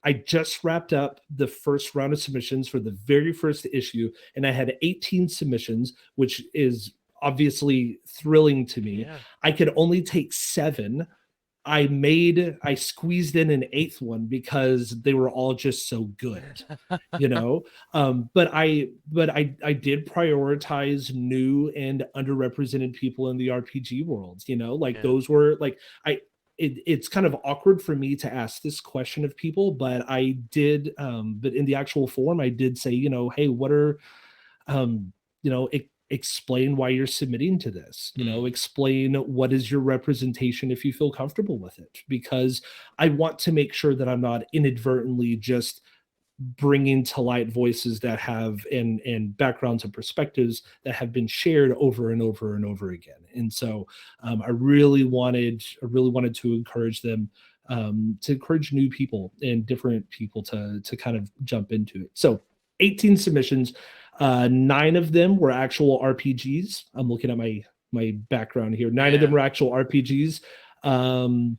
I just wrapped up the first round of submissions for the very first issue, and I had 18 submissions, which is obviously thrilling to me. Yeah. I could only take seven. I squeezed in an eighth one because they were all just so good, you know. But I did prioritize new and underrepresented people in the RPG world, like Yeah. those were like it's kind of awkward for me to ask this question of people, but I did, but in the actual form I did say, hey, what are, explain why you're submitting to this, Mm. explain what is your representation if you feel comfortable with it, because I want to make sure that I'm not inadvertently just bringing to light voices that have, and backgrounds and perspectives that have been shared over and over and over again. And so I really wanted to encourage them, to encourage new people and different people to kind of jump into it. So 18 submissions, nine of them were actual RPGs. I'm looking at my background here. Nine of them Yeah. were actual RPGs. Um,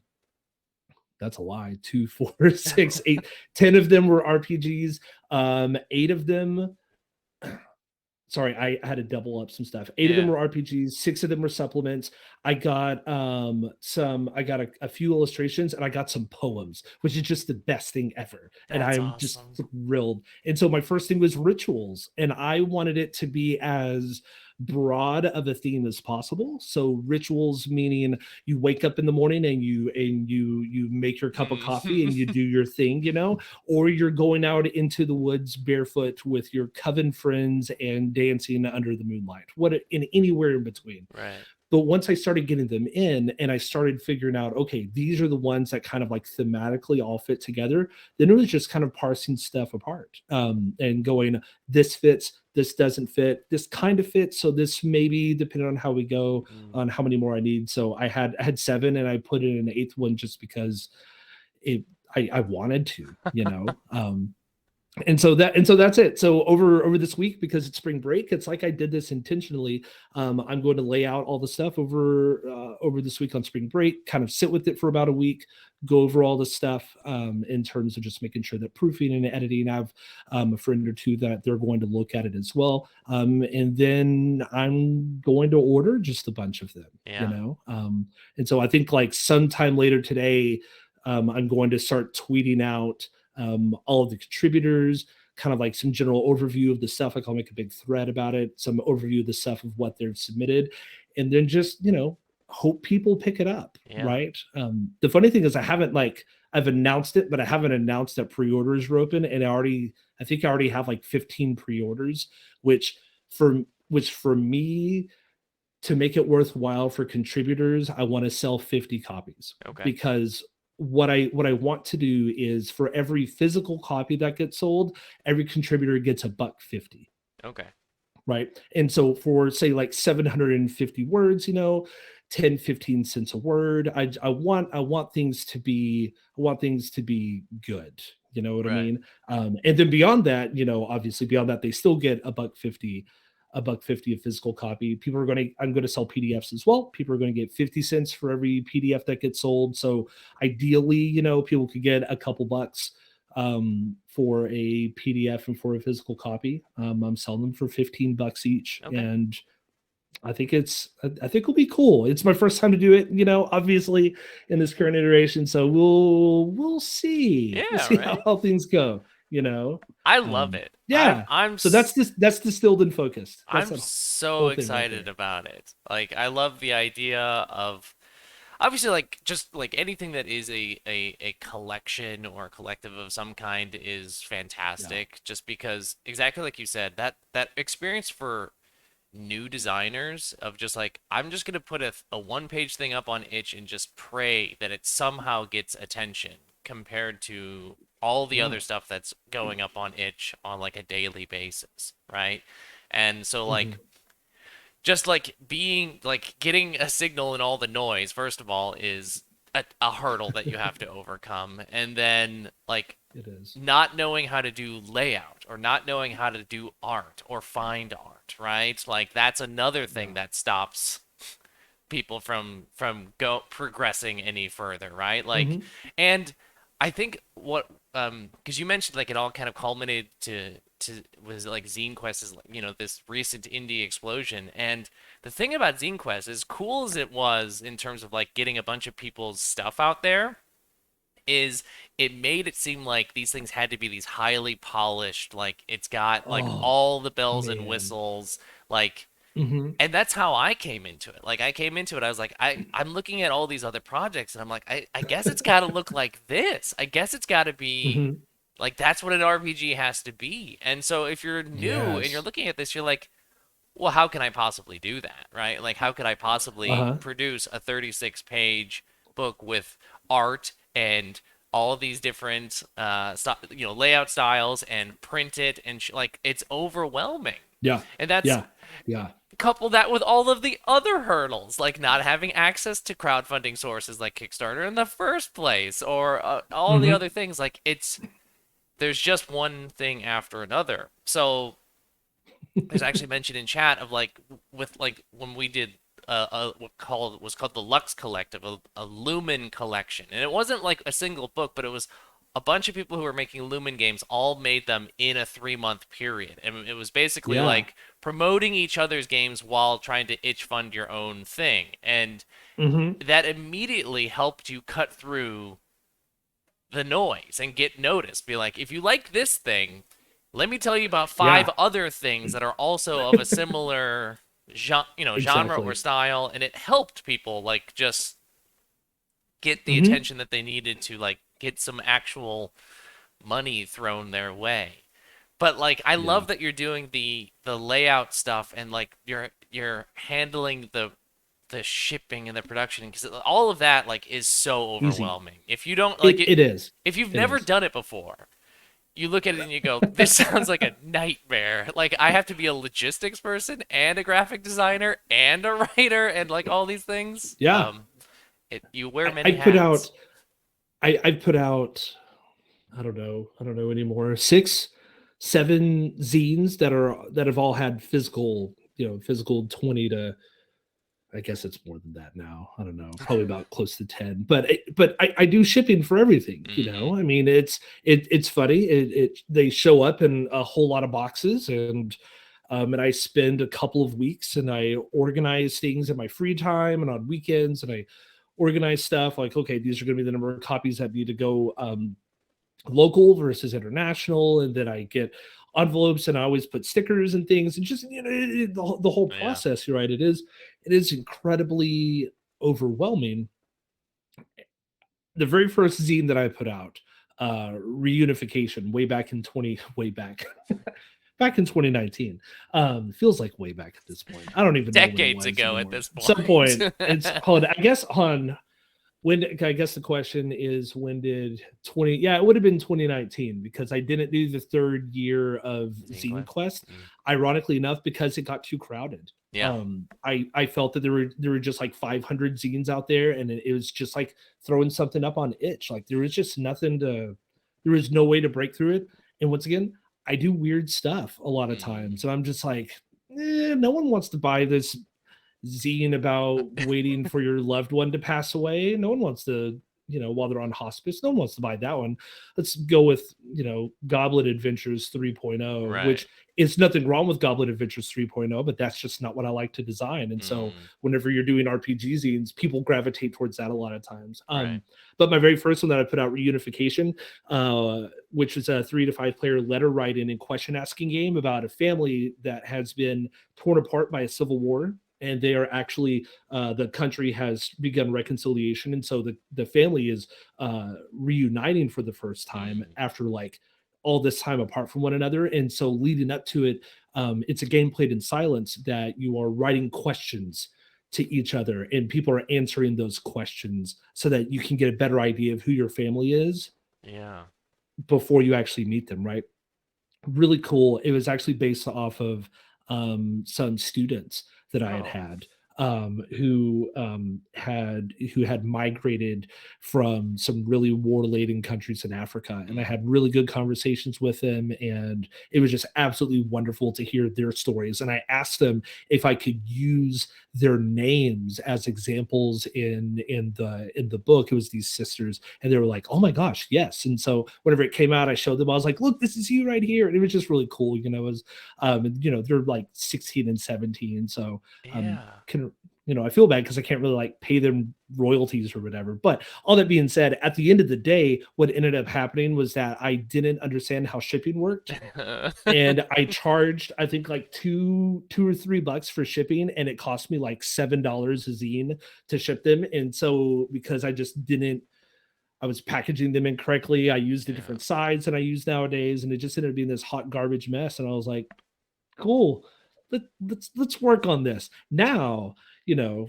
that's a lie. Two, four, six, eight, 10 of them were RPGs. Eight of them, sorry, I had to double up some stuff. Eight of them Yeah. were RPGs, six of them were supplements. I got a few illustrations, and I got some poems, which is just the best thing ever. And That's I'm just awesome. thrilled. And so my first thing was rituals, and I wanted it to be as broad of a theme as possible. So rituals meaning you wake up in the morning and you make your cup of coffee and you Mm. do your thing, or you're going out into the woods barefoot with your coven friends and dancing under the moonlight, what in anywhere in between. Right. But once I started getting them in and I started figuring out, okay, these are the ones that kind of like thematically all fit together, then it was just kind of parsing stuff apart, and going, this fits, this doesn't fit, this kind of fits. So this maybe, depending on how we go, Mm. on how many more I need. So I had seven, and I put in an eighth one just because it I wanted to, and so that's it. So over this week, because it's spring break, it's like I did this intentionally. I'm going to lay out all the stuff over this week on spring break, kind of sit with it for about a week, go over all the stuff, in terms of just making sure that proofing and editing. I have a friend or two that they're going to look at it as well, and then I'm going to order just a bunch of them, Yeah. and so I think like sometime later today, I'm going to start tweeting out, all of the contributors, kind of like some general overview of the stuff. Like, I'll make a big thread about it, some overview of the stuff of what they've submitted, and then just hope people pick it up. Yeah. Right. The funny thing is, I've announced it, but I haven't announced that pre-orders are open, and I think I already have like 15 pre-orders, which for which for me, to make it worthwhile for contributors, I want to sell 50 copies, Okay. because what I want to do is, for every physical copy that gets sold, every contributor gets a buck 50, Okay. right? And so for, say, like 750 words, 10-15 cents a word. I want things to be, good. You know what I Right. mean? And then beyond that, obviously beyond that, they still get a buck 50 of physical copy. I'm going to sell PDFs as well. People are going to get 50 cents for every PDF that gets sold. So ideally, people could get a couple bucks, for a PDF and for a physical copy. I'm selling them for $15 each, Okay. and I think it'll be cool. It's my first time to do it, obviously, in this current iteration. So we'll see. We'll Yeah. see how, Right. things go. You know, I love it. I'm yeah. I'm So that's distilled and focused. That's I'm that so whole thing right excited there. about it. Like I love the idea of obviously like just like anything that is a collection or a collective of some kind is Yeah. fantastic just because exactly like you said that experience for new designers of just like, I'm just gonna put a one-page thing up on itch and just pray that it somehow gets attention compared to all the Yeah. other stuff that's going up on itch on like a daily basis, right? And so Hmm. like, just like being like getting a signal in all the noise, first of all, is a hurdle that you have to overcome. And then like It is. not knowing how to do layout or not knowing how to do art or find art, right? Like that's another thing Yeah. that stops people from go progressing any further, right? Like, Hmm. and I think what because you mentioned like it all kind of culminated to was like Zine Quest is, you know, this recent indie explosion. And the thing about Zine Quest, as cool as it was in terms of like getting a bunch of people's stuff out there, is it made it seem like these things had to be these highly polished, like it's got like Oh all the bells and man. whistles, like, Hmm. and that's how I came into it. Like I came into it, I was like, I'm looking at all these other projects and I'm like, I guess it's got to look like this. I guess it's got to be Hmm. like that's what an RPG has to be. And so if you're new and you're Yes. looking at this, you're like, well, how can I possibly do that, right? Like how could I possibly Uh-huh. produce a 36-page book with art and all of these different layout styles and print it and like it's overwhelming. Yeah. And that's Yeah. Yeah. couple that with all of the other hurdles, like not having access to crowdfunding sources like Kickstarter in the first place, or all the Hmm. other things. Like it's there's just one thing after another. So there's actually mention in chat of like with like when we did what was called the Lux Collective, a Lumen collection, and it wasn't like a single book, but it was a bunch of people who were making Lumen games all made them in a 3 month period, and it was basically Yeah. like promoting each other's games while trying to itch fund your own thing, and Hmm. that immediately helped you cut through the noise and get noticed. Be like, if you like this thing, let me tell you about five Yeah. other things that are also of a similar genre or Exactly. style, and it helped people like just get the Hmm. attention that they needed to like get some actual money thrown their way. But like I Yeah. love that you're doing the layout stuff and like you're handling the shipping and the production because all of that like is so Easy. overwhelming. If you don't like It it, is. if you've It never is. done it before, you look at it and you go, this sounds like a nightmare. Like I have to be a logistics person and a graphic designer and a writer and like all these things. Yeah. You wear I many put out hats. I put out I don't know anymore, 6, 7 zines that have all had physical, physical 20 to, I guess it's more than that now. I don't know, probably about close to 10. But I do shipping for everything, Mm-hmm. I mean, it's funny. They show up in a whole lot of boxes, and I spend a couple of weeks and I organize things in my free time and on weekends, and I organize stuff like, okay, these are going to be the number of copies that need to go local versus international, and then I get envelopes and I always put stickers and things, and just, the whole Yeah. process. You're right, it is incredibly overwhelming. The very first zine that I put out, Reunification, way back in 20 way back back in 2019. Feels like way back at this point. I don't even know when it Decades was ago at anymore. this At some point. point, it's called, I guess, on when, I guess the question is, when did 20, yeah, it would have been 2019, because I didn't do the third year of Zine Zine Quest. Quest, Mm. ironically enough, because it got too crowded. Yeah. I felt that there were just like 500 zines out there, and it was just like throwing something up on itch. Like there was just nothing to, there was no way to break through it. And once again, I do weird stuff a lot of Mm. times, and I'm just like, no one wants to buy this zine about waiting for your loved one to pass away. No one wants to, while they're on hospice, no one wants to buy that one. Let's go with, Goblet Adventures 3.0, Right. which is nothing wrong with Goblet Adventures 3.0, but that's just not what I like to design. And so Mm. whenever you're doing RPG zines, people gravitate towards that a lot of times. Right. But my very first one that I put out, Reunification, which is a 3 to 5 player letter writing and question asking game about a family that has been torn apart by a civil war, and they are actually, the country has begun reconciliation, and so the family is reuniting for the first time Mm. after like all this time apart from one another. And so leading up to it, It's a game played in silence that you are writing questions to each other, and people are answering those questions so that you can get a better idea of who your family is Yeah. before you actually meet them, right? Really cool. It was actually based off of some students that I had Oh. had who had migrated from some really war-laden countries in Africa, and I Mm. had really good conversations with them, and it was just absolutely wonderful to hear their stories. And I asked them if I could use their names as examples in the book. It was these sisters, and they were like, "Oh my gosh, yes!" And so whenever it came out, I showed them. I was like, "Look, this is you right here," and it was just really cool. You know, it was they're like 16 and 17, so Yeah. can I feel bad because I can't really like pay them royalties or whatever. But all that being said, at the end of the day, what ended up happening was that I didn't understand how shipping worked, and I charged I think like two or $3 for shipping, and it cost me like $7 a zine to ship them. And so because I just didn't I was packaging them incorrectly, I used a Yeah. different size than I use nowadays, and it just ended up being this hot garbage mess. And I was like, cool, let's work on this now. you know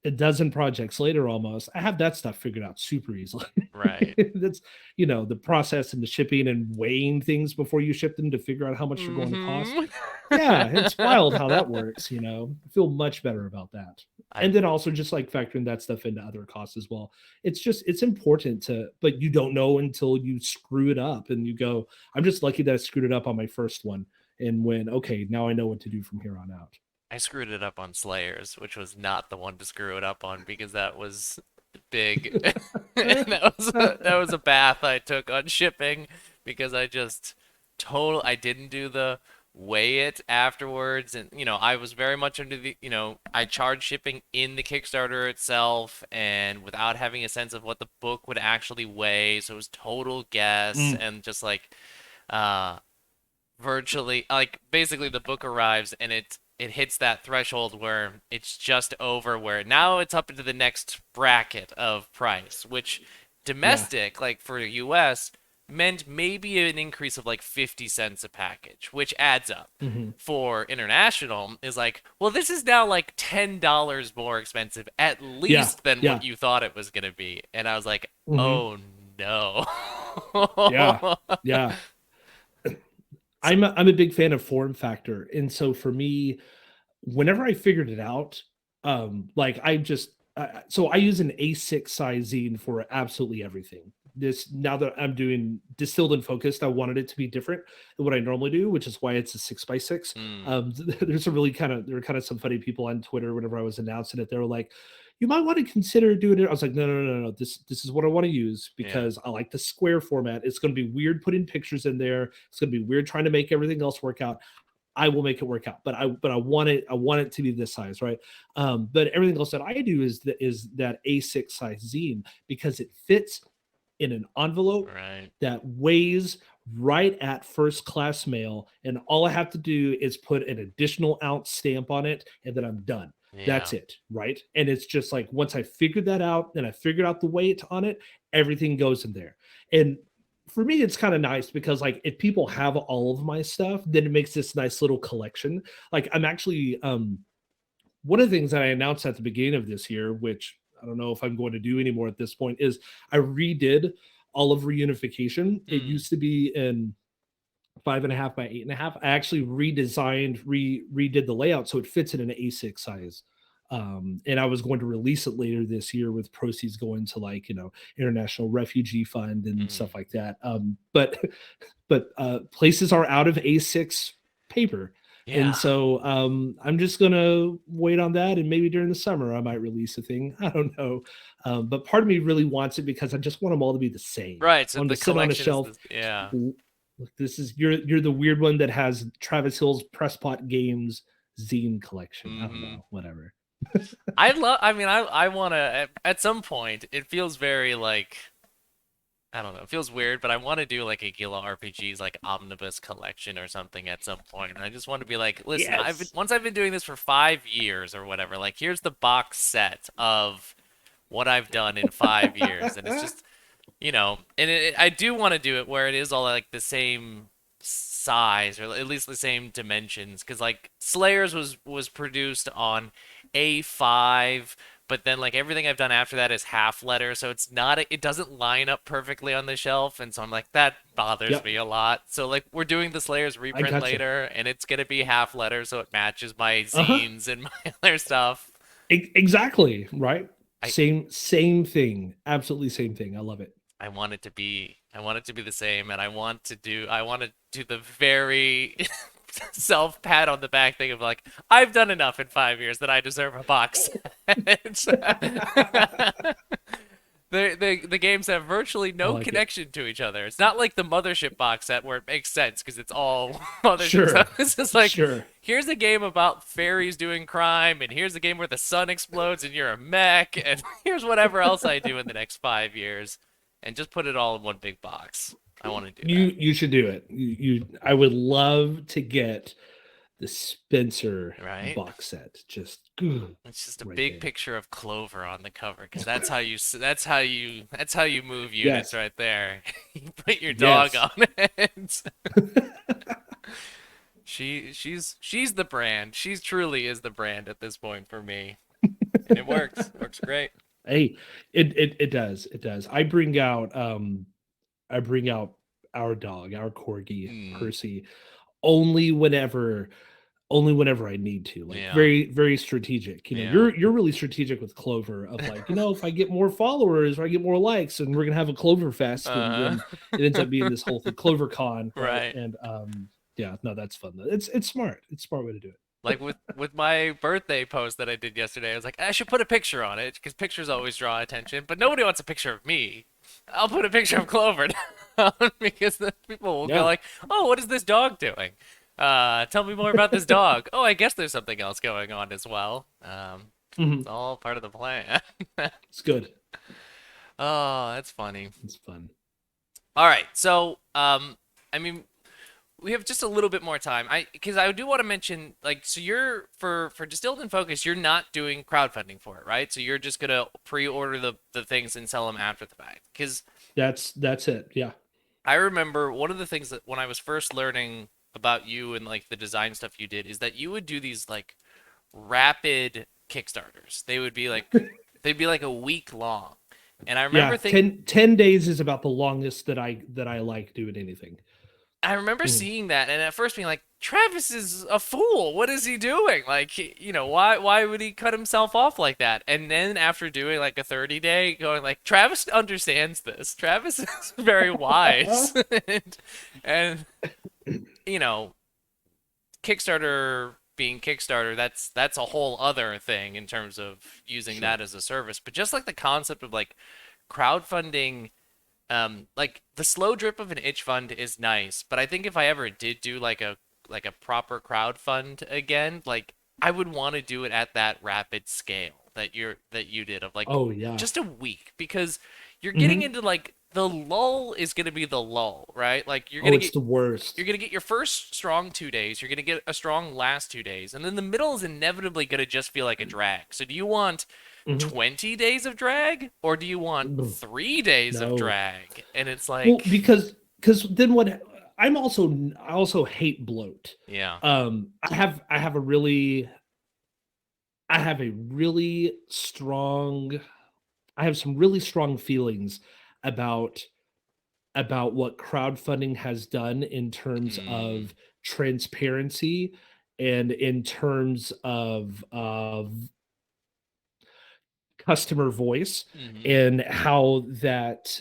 a dozen projects later, almost, I have that stuff figured out super easily. Right. That's the process and the shipping and weighing things before you ship them to figure out how much they're going to cost. Mm-hmm. Yeah, it's wild how that works. I feel much better about that. I And then also just like factoring that stuff into other costs as well. It's important to, but you don't know until you screw it up and you go, I'm just lucky that I screwed it up on my first one and when, okay, now I know what to do from here on out. I screwed it up on Slayers, which was not the one to screw it up on because that was big. That was a bath I took on shipping because I didn't do the weigh it afterwards, and I was very much under I charged shipping in the Kickstarter itself and without having a sense of what the book would actually weigh, so it was total guess Mm, and just like uh virtually like basically the book arrives and it hits that threshold where it's just over, where now it's up into the next bracket of price, which yeah. domestic, like for the US, meant maybe an increase of like 50 cents a package, which adds up. Hmm. For international is like, well, this is now like $10 more expensive at Yeah. least than what Yeah. you thought it was going to be. And I was like, Hmm. oh no. Yeah. Yeah. I'm a big fan of form factor, and so for me, whenever I figured it out, like I just so I use an A6 size zine for absolutely everything. This now that I'm doing distilled and focused, I wanted it to be different than what I normally do, which is why it's a 6x6. Mm, There's a really there were kind of some funny people on Twitter whenever I was announcing it. They were like, "You might want to consider doing it." I was like, "No, no, no, no. This is what I want to use yeah. because I like the square format. It's going to be weird putting pictures in there. It's going to be weird trying to make everything else work out. I will make it work out, but I want it to be this size, right? But everything else that I do is that A6 size zine because it fits in an envelope Right. that weighs right at first class mail, and all I have to do is put an additional ounce stamp on it, and then I'm done. Yeah. That's it, right? And it's just like once I figured that out and I figured out the weight on it, everything goes in there. And for me, it's kind of nice because like if people have all of my stuff, then it makes this nice little collection. Like I'm actually one of the things that I announced at the beginning of this year, which I don't know if I'm going to do anymore at this point, is I redid all of Reunification. It Mm, used to be in 5.5 by 8.5. I actually redid the layout so it fits in an A6 size. And I was going to release it later this year with proceeds going to like International Refugee Fund and mm. stuff like that. But places are out of A6 paper. And Yeah. so I'm just gonna wait on that, and maybe during the summer I might release a thing. I don't know, but part of me really wants it because I just want them all to be the same. Right. I So want them the to sit on a collection is shelf. this. Yeah. Look, this is you're the weird one that has Travis Hill's Presspot Games zine collection. I don't Hmm. know, whatever. I mean, I want to, at some point, it feels very like, I don't know, it feels weird, but I want to do like a Gila RPGs like omnibus collection or something at some point. And I just want to be like, listen, Yes. once I've been doing this for 5 years or whatever, like here's the box set of what I've done in 5 years. And it's just, and I do want to do it where it is all like the same size or at least the same dimensions. Because like Slayers was produced on A5, but then like everything I've done after that is half letter, so it's not it doesn't line up perfectly on the shelf, and so I'm like that bothers Yep. me a lot. So like we're doing the Slayers I reprint gotcha. later, and it's gonna be half letter, so it matches my Uh-huh. zines and my other stuff. Exactly. Right. I Same thing. Absolutely same thing. I love it. I want it to be the same, and I want to do the very self pat on the back thing of like I've done enough in 5 years that I deserve a box set. The games have virtually I no like it. connection to each other. It's not like the Mothership box set where it makes sense because it's all Mothership Sure. stuff. It's just like Sure. here's a game about fairies doing crime, and here's a game where the sun explodes and you're a mech, and here's whatever else I do in the next 5 years, and just put it all in one big box. I want to do that, You should do it. You I would love to get the Spencer right? box set. Just It's just a right big there. picture of Clover on the cover because that's how you move units Yes. right there. You put your dog Yes. on it. She's the brand. She truly is the brand at this point for me, and it works. Works great. Hey, it does. It does. I bring out our dog, our corgi, Mm, Percy, only whenever only whenever I need to. Like yeah, very strategic. yeah. You're really strategic with Clover of like, if I get more followers or I get more likes and we're gonna have a Clover fest and Uh-huh. then it ends up being this whole thing, Clover Con, right? Right. And yeah, no, that's fun. It's smart. It's a smart way to do it. Like with my birthday post that I did yesterday, I was like, I should put a picture on it because pictures always draw attention, but nobody wants a picture of me. I'll put a picture of Clover down because then people will go Yeah. like, "Oh, what is this dog doing? Tell me more about this dog." Oh, I guess there's something else going on as well. Mhm. It's all part of the plan. It's good. Oh, that's funny. It's fun. All right, so I mean, we have just a little bit more time. Because I do want to mention like so you're for Distilled and Focus, you're not doing crowdfunding for it, right? So you're just gonna pre-order the things and sell them after the fact. Because That's it. Yeah. I remember one of the things that when I was first learning about you and like the design stuff you did is that you would do these like rapid Kickstarters. They'd be like a week long. And Yeah. 10 days is about the longest that I like doing anything. I remember Mhm. seeing that and at first being like, Travis is a fool. What is he doing? Like, why would he cut himself off like that? And then after doing like a 30-day, going like, Travis understands this. Travis is very wise. and you know, Kickstarter being Kickstarter, that's a whole other thing in terms of using Sure. that as a service. But just like the concept of like crowdfunding, like the slow drip of an itch fund is nice, but I think if I ever did do like a proper crowd fund again, like I would want to do it at that rapid scale that you did of like Oh yeah. just a week because you're getting Hmm. into like the lull is gonna be the lull, right? Like Oh, it's the worst. you're gonna get your first strong 2 days, you're gonna get a strong last 2 days, and then the middle is inevitably gonna just feel like a drag. So do you want Hmm. 20 days of drag or do you want 3 days of No. drag? And it's Well, like, because then what I also hate bloat. yeah. I have a really I have a really strong I have some really strong feelings about what crowdfunding has done in terms Mm, of transparency and in terms of customer voice hmm. and how that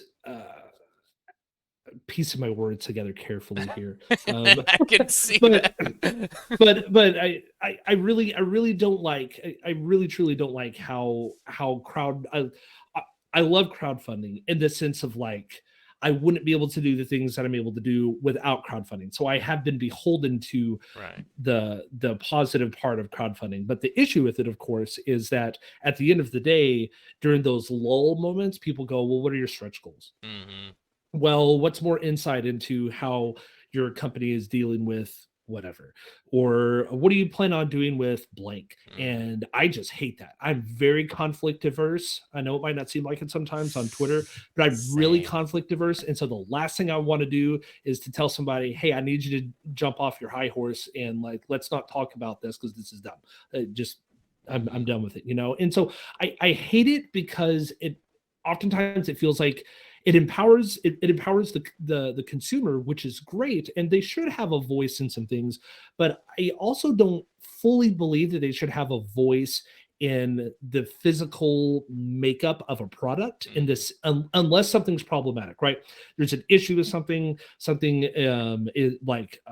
piecing my words together carefully here. I can see But that. but I really don't like I really truly don't like how I love crowdfunding in the sense of like I wouldn't be able to do the things that I'm able to do without crowdfunding. So I have been beholden to Right. the positive part of crowdfunding. But the issue with it, of course, is that at the end of the day, during those lull moments, people go, "Well, what are your stretch goals?" Hmm. Well, what's more insight into how your company is dealing with whatever, or what do you plan on doing with blank? Mm. And I just hate that. I'm very conflict averse. I know it might not seem like it sometimes on Twitter, but I'm really Same. conflict averse. And so the last thing I want to do is to tell somebody, hey, I need you to jump off your high horse and like, let's not talk about this because this is dumb. Just I'm Hmm. done with it, you know? And so I hate it because it oftentimes it feels like it empowers the consumer, which is great, and they should have a voice in some things, but I also don't fully believe that they should have a voice in the physical makeup of a product in Mm. this unless something's problematic, right? There's an issue with something is like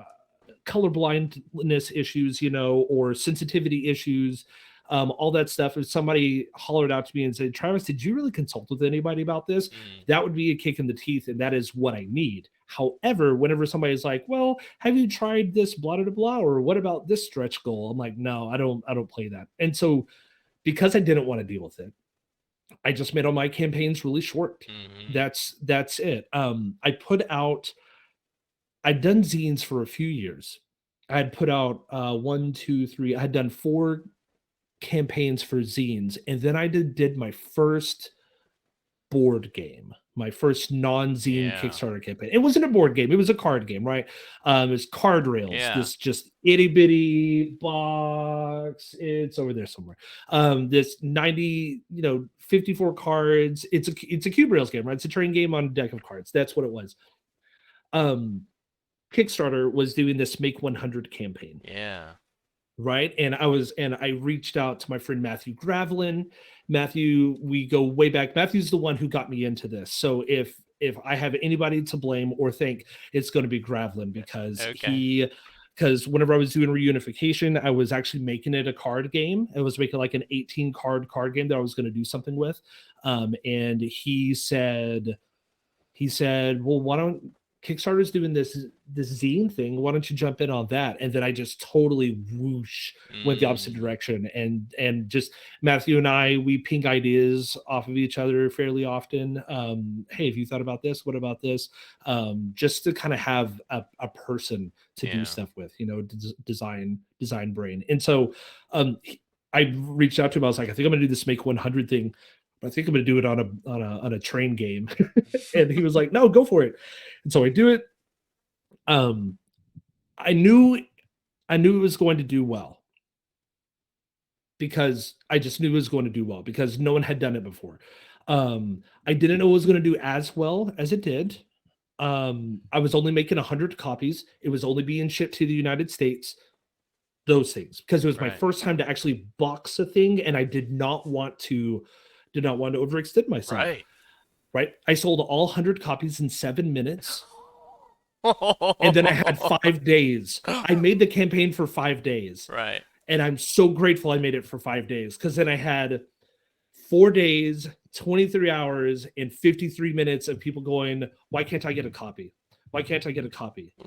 color blindness issues, you know, or sensitivity issues, all that stuff. If somebody hollered out to me and said, Travis, did you really consult with anybody about this? Mm. That would be a kick in the teeth, and that is what I need. However, whenever somebody's like, well, have you tried this blah blah blah, or what about this stretch goal? I'm like, no, I don't play that. And so because I didn't want to deal with it, I just made all my campaigns really short. Hmm. That's it. I put out I'd done zines for a few years. I had put out one, two, three. I had done four campaigns for zines, and then I did my first board game, my first non-zine Yeah. Kickstarter campaign. It wasn't a board game; it was a card game, right? It was Card Rails. Yeah. This just itty bitty box. It's over there somewhere. This 90, 54 cards. It's a cube rails game, right? It's a train game on a deck of cards. That's what it was. Um, Kickstarter was doing this Make 100 campaign, Yeah. right? And I reached out to my friend Matthew Gravelin. Matthew, we go way back. Matthew's the one who got me into this. So if I have anybody to blame or thank, it's going to be Gravelin Okay. because whenever I was doing Reunification, I was actually making it a card game. I was making like an 18 card game that I was going to do something with. And he said, "Well, why don't Kickstarter's doing this zine thing? Why don't you jump in on that?" And then I just totally whoosh went the opposite Mm. direction, and just Matthew and I we ping ideas off of each other fairly often. Hey, have you thought about this? What about this? Just to kind of have a person to do Yeah. stuff with, design brain. And so I reached out to him. I was like, I think I'm gonna do this Make 100 thing. I think I'm going to do it on a train game. And he was like, no, go for it. And so I do it. Um, I knew it was going to do well because I just knew it was going to do well because no one had done it before. I didn't know it was going to do as well as it did. I was only making 100 copies. It was only being shipped to the United States. Those things because it was my Right. first time to actually box a thing, and I did not want to overextend myself. Right. Right, I sold all 100 copies in 7 minutes, and then I had 5 days. I made the campaign for 5 days, Right. and I'm so grateful I made it for 5 days because then I had 4 days, 23 hours, and 53 minutes of people going, "Why can't I get a copy? Why can't I get a copy? Why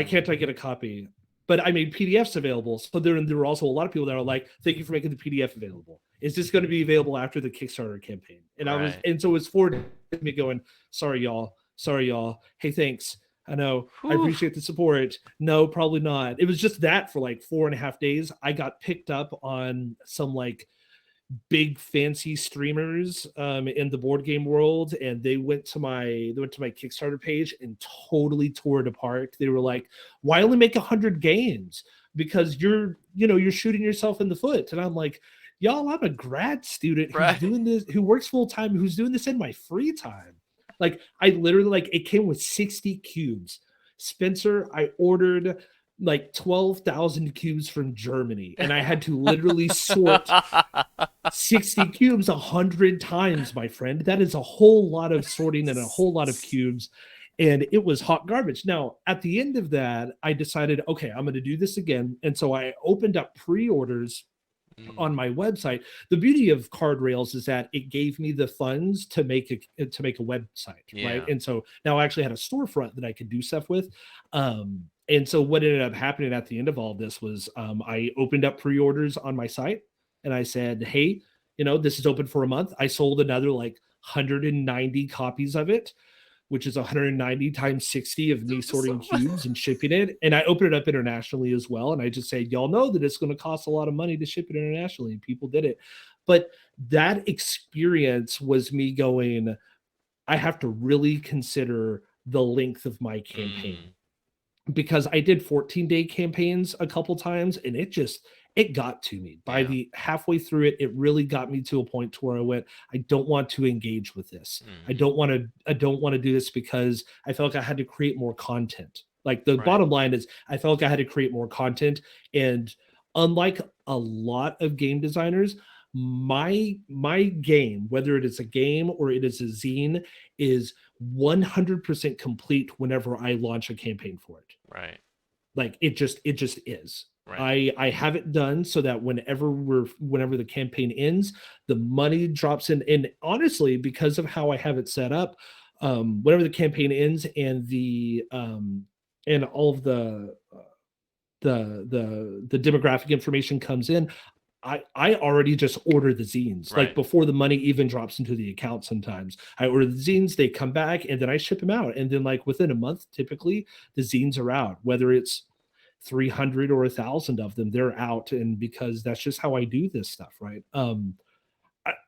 Mm. can't I get a copy?" But I made PDFs available. So there were also a lot of people that are like, thank you for making the PDF available. Is this going to be available after the Kickstarter campaign? Right. And so it was forwarded to me going, sorry, y'all. Sorry, y'all. Hey, thanks. I know. I Whew. appreciate the support. No, probably not. It was just that for like 4.5 days. I got picked up on some like big fancy streamers in the board game world, and they went to my Kickstarter page and totally tore it apart. They were like, why only make 100 games? Because you're shooting yourself in the foot. And I'm like, y'all, I'm a grad student who's Right. doing this, who works full time, who's doing this in my free time. Like I literally, like, it came with 60 cubes. Spencer, I ordered like 12,000 cubes from Germany, and I had to literally sort 60 cubes 100 times, my friend. That is a whole lot of sorting and a whole lot of cubes. And it was hot garbage. Now, at the end of that, I decided, okay, I'm going to do this again. And so I opened up pre orders Mm. on my website. The beauty of Card Rails is that it gave me the funds to make a website, right? Yeah. And so now I actually had a storefront that I could do stuff with. And so what ended up happening at the end of all of this was I opened up pre-orders on my site, and I said, hey, this is open for a month. I sold another like 190 copies of it. which is 190 times 60 of me sorting So, cubes and shipping it. And I open it up internationally as well. And I just say, y'all know that it's going to cost a lot of money to ship it internationally. And people did it. But that experience was me going, I have to really consider the length of my campaign, mm, because I did 14-day campaigns a couple times, and it got to me. By yeah. the halfway through it, it really got me to a point to where I went, I don't want to engage with this. Mm, I don't want to do this, because I felt like I had to create more content. Like, the right. bottom line is, I felt like I had to create more content. And unlike a lot of game designers, my game, whether it is a game or it is a zine, is 100% complete whenever I launch a campaign for it. Right. Like, it just is. Right. I have it done so that whenever the campaign ends, the money drops in. And honestly, because of how I have it set up, whenever the campaign ends and and all of the demographic information comes in, I already just order the zines like Right. before the money even drops into the account. Sometimes I order the zines, they come back, and then I ship them out. And then, like, within a month, typically the zines are out, whether it's 300 or 1,000 of them, they're out. And because that's just how I do this stuff, right? I'm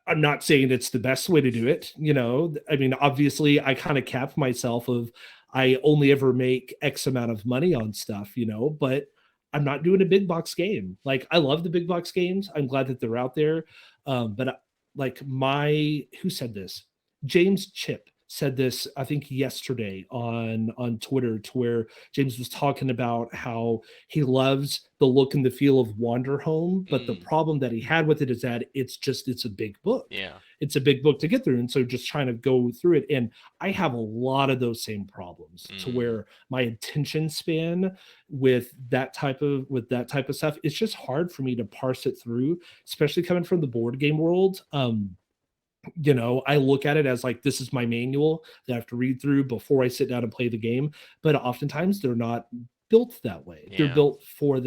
not saying it's the best way to do it. I mean, obviously, I kind of cap myself of, I only ever make X amount of money on stuff, but I'm not doing a big box game. Like, I love the big box games. I'm glad that they're out there. But like, who said this? James Chip said this, I think yesterday on Twitter, to where James was talking about how he loves the look and the feel of Wander Home, but the Mm, problem that he had with it is that it's a big book. yeah. It's a big book to get through, and so just trying to go through it. And I have a lot of those same problems, to Mm, where my attention span with that type of stuff, it's just hard for me to parse it through, especially coming from the board game world. I look at it as like, this is my manual that I have to read through before I sit down and play the game. But oftentimes they're not built that way. They're yeah. built for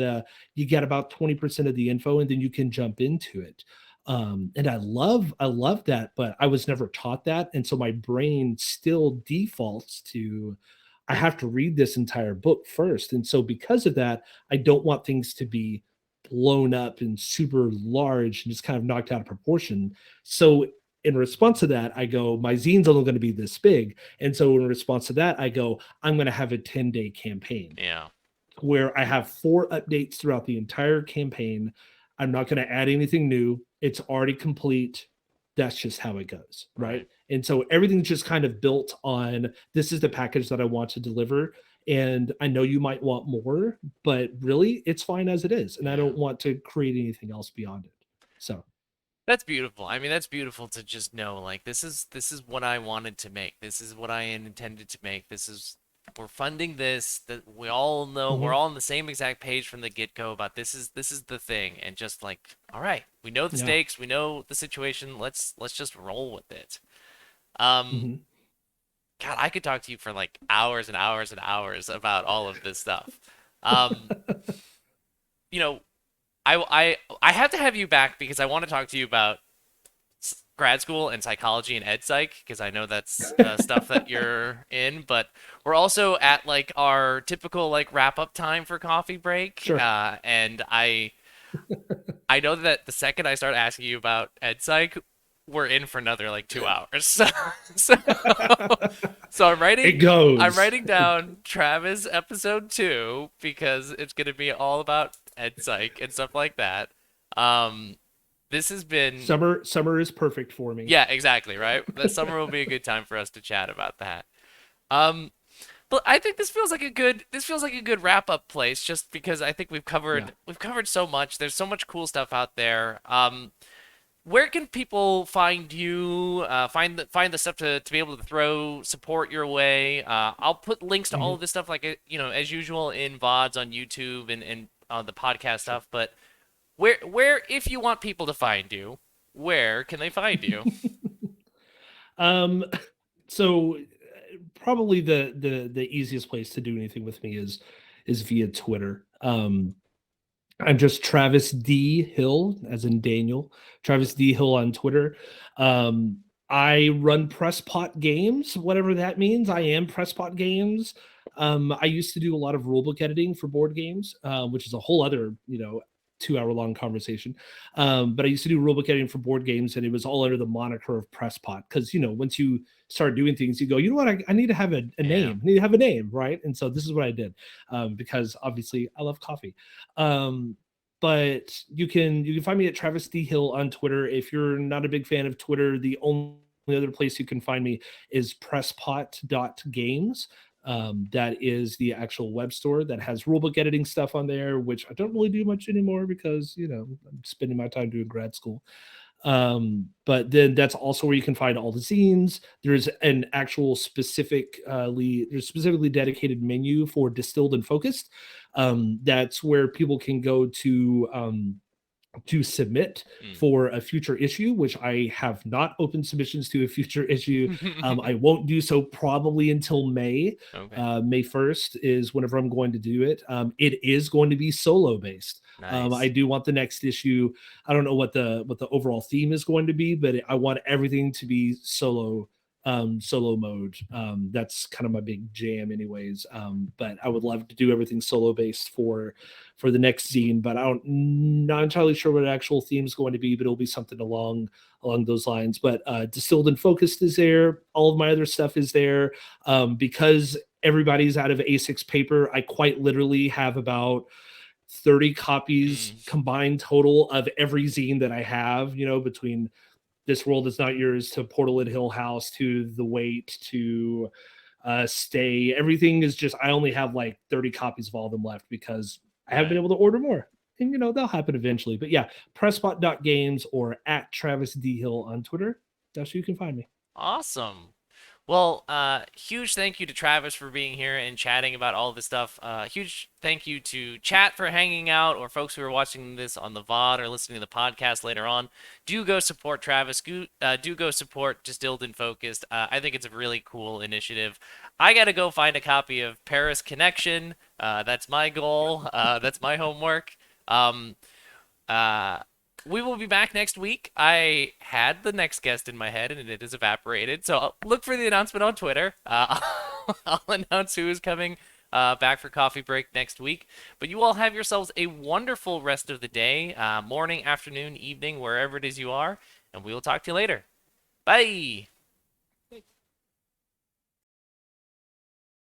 you get about 20% of the info and then you can jump into it. And I love that, but I was never taught that. And so my brain still defaults to, I have to read this entire book first. And so because of that, I don't want things to be blown up and super large and just kind of knocked out of proportion. So in response to that, I go, my zine's only going to be this big. And so in response to that, I go, I'm going to have a 10-day campaign Yeah. where I have 4 updates throughout the entire campaign. I'm not going to add anything new. It's already complete. That's just how it goes. Right. Right. And so everything's just kind of built on, this is the package that I want to deliver. And I know you might want more, but really it's fine as it is. And I Yeah. don't want to create anything else beyond it. So, That's beautiful. I mean, that's beautiful to just know, like, this is what I wanted to make. This is what I intended to make. This is we're funding this. That we all know we're mhm, all on the same exact page from the get-go about this is the thing. And just like, all right, we know the yeah. stakes, we know the situation. Let's just roll with it. Um, Mhm. God, I could talk to you for like hours and hours and hours about all of this stuff. Um, you know, I have to have you back because I want to talk to you about grad school and psychology and ed psych because I know that's stuff that you're in. But we're also at like our typical like wrap up time for coffee break, Sure. and I know that the second I start asking you about ed psych, we're in for another like 2 hours. So, so It I'm goes. writing down Travis episode 2 because it's gonna be all about ed psych and stuff like that. Um, this has been Summer is perfect for me. yeah, exactly, right? That summer will be a good time for us to chat about that. Um, but I think this feels like a good wrap up place just because I think Yeah. we've covered so much. There's so much cool stuff out there. Where can people find you? Find the stuff to be able to throw support your way. I'll put links to all Mhm. of this stuff like as usual in VODs on YouTube and on the podcast Sure. stuff. But where if you want people to find you, where can they find you? um so probably the easiest place to do anything with me is via Twitter. I'm just Travis D Hill, as in Daniel. Travis D Hill on Twitter. I run Presspot Games, whatever that means. I am Presspot Games. I used to do a lot of rulebook editing for board games, which is a whole other, 2 hour long conversation. But I used to do rulebook editing for board games, and it was all under the moniker of Presspot because once you start doing things, you go, you know what, I need to have a Yeah. name. I need to have a name, right? And so this is what I did, because obviously I love coffee. But you can find me at Travis D Hill on Twitter. If you're not a big fan of Twitter, the only other place you can find me is presspot.games. That is the actual web store that has rulebook editing stuff on there, which I don't really do much anymore because I'm spending my time doing grad school. But then that's also where you can find all the zines. There's an actual there's specifically dedicated menu for distilled and focused. That's where people can go to submit Mm. for a future issue, which I have not opened submissions to a future issue. I won't do so probably until May. Okay. May 1st is whenever I'm going to do it. It is going to be solo based. I Nice. do want the next issue. I don't know what the overall theme is going to be, but I want everything to be solo mode. That's kind of my big jam anyways. But I would love to do everything solo based for the next zine, but not entirely sure what actual theme is going to be, but it'll be something along those lines. But Distilled and Focused is there. All of my other stuff is there. Because everybody's out of A6 paper, I quite literally have about 30 copies Mm. combined total of every zine that I have, between This World Is Not Yours to Portal at Hill House to The Wait to Stay. Everything is just, I only have like 30 copies of all of them left because I haven't been Right. able to order more. And they'll happen eventually. But yeah, presspot.games or at Travis D Hill on Twitter. That's where you can find me. Awesome. Well, huge thank you to Travis for being here and chatting about all this stuff. Huge thank you to chat for hanging out, or folks who are watching this on the VOD or listening to the podcast later on. Do go support Travis. Do go support Distilled and Focused. I think it's a really cool initiative. I got to go find a copy of Paris Connection. That's my goal. That's my homework. Um, uh, we will be back next week. I had the next guest in my head and it has evaporated. So look for the announcement on Twitter. I'll announce who is coming back for coffee break next week. But you all have yourselves a wonderful rest of the day, morning, afternoon, evening, wherever it is you are. And we will talk to you later. Bye.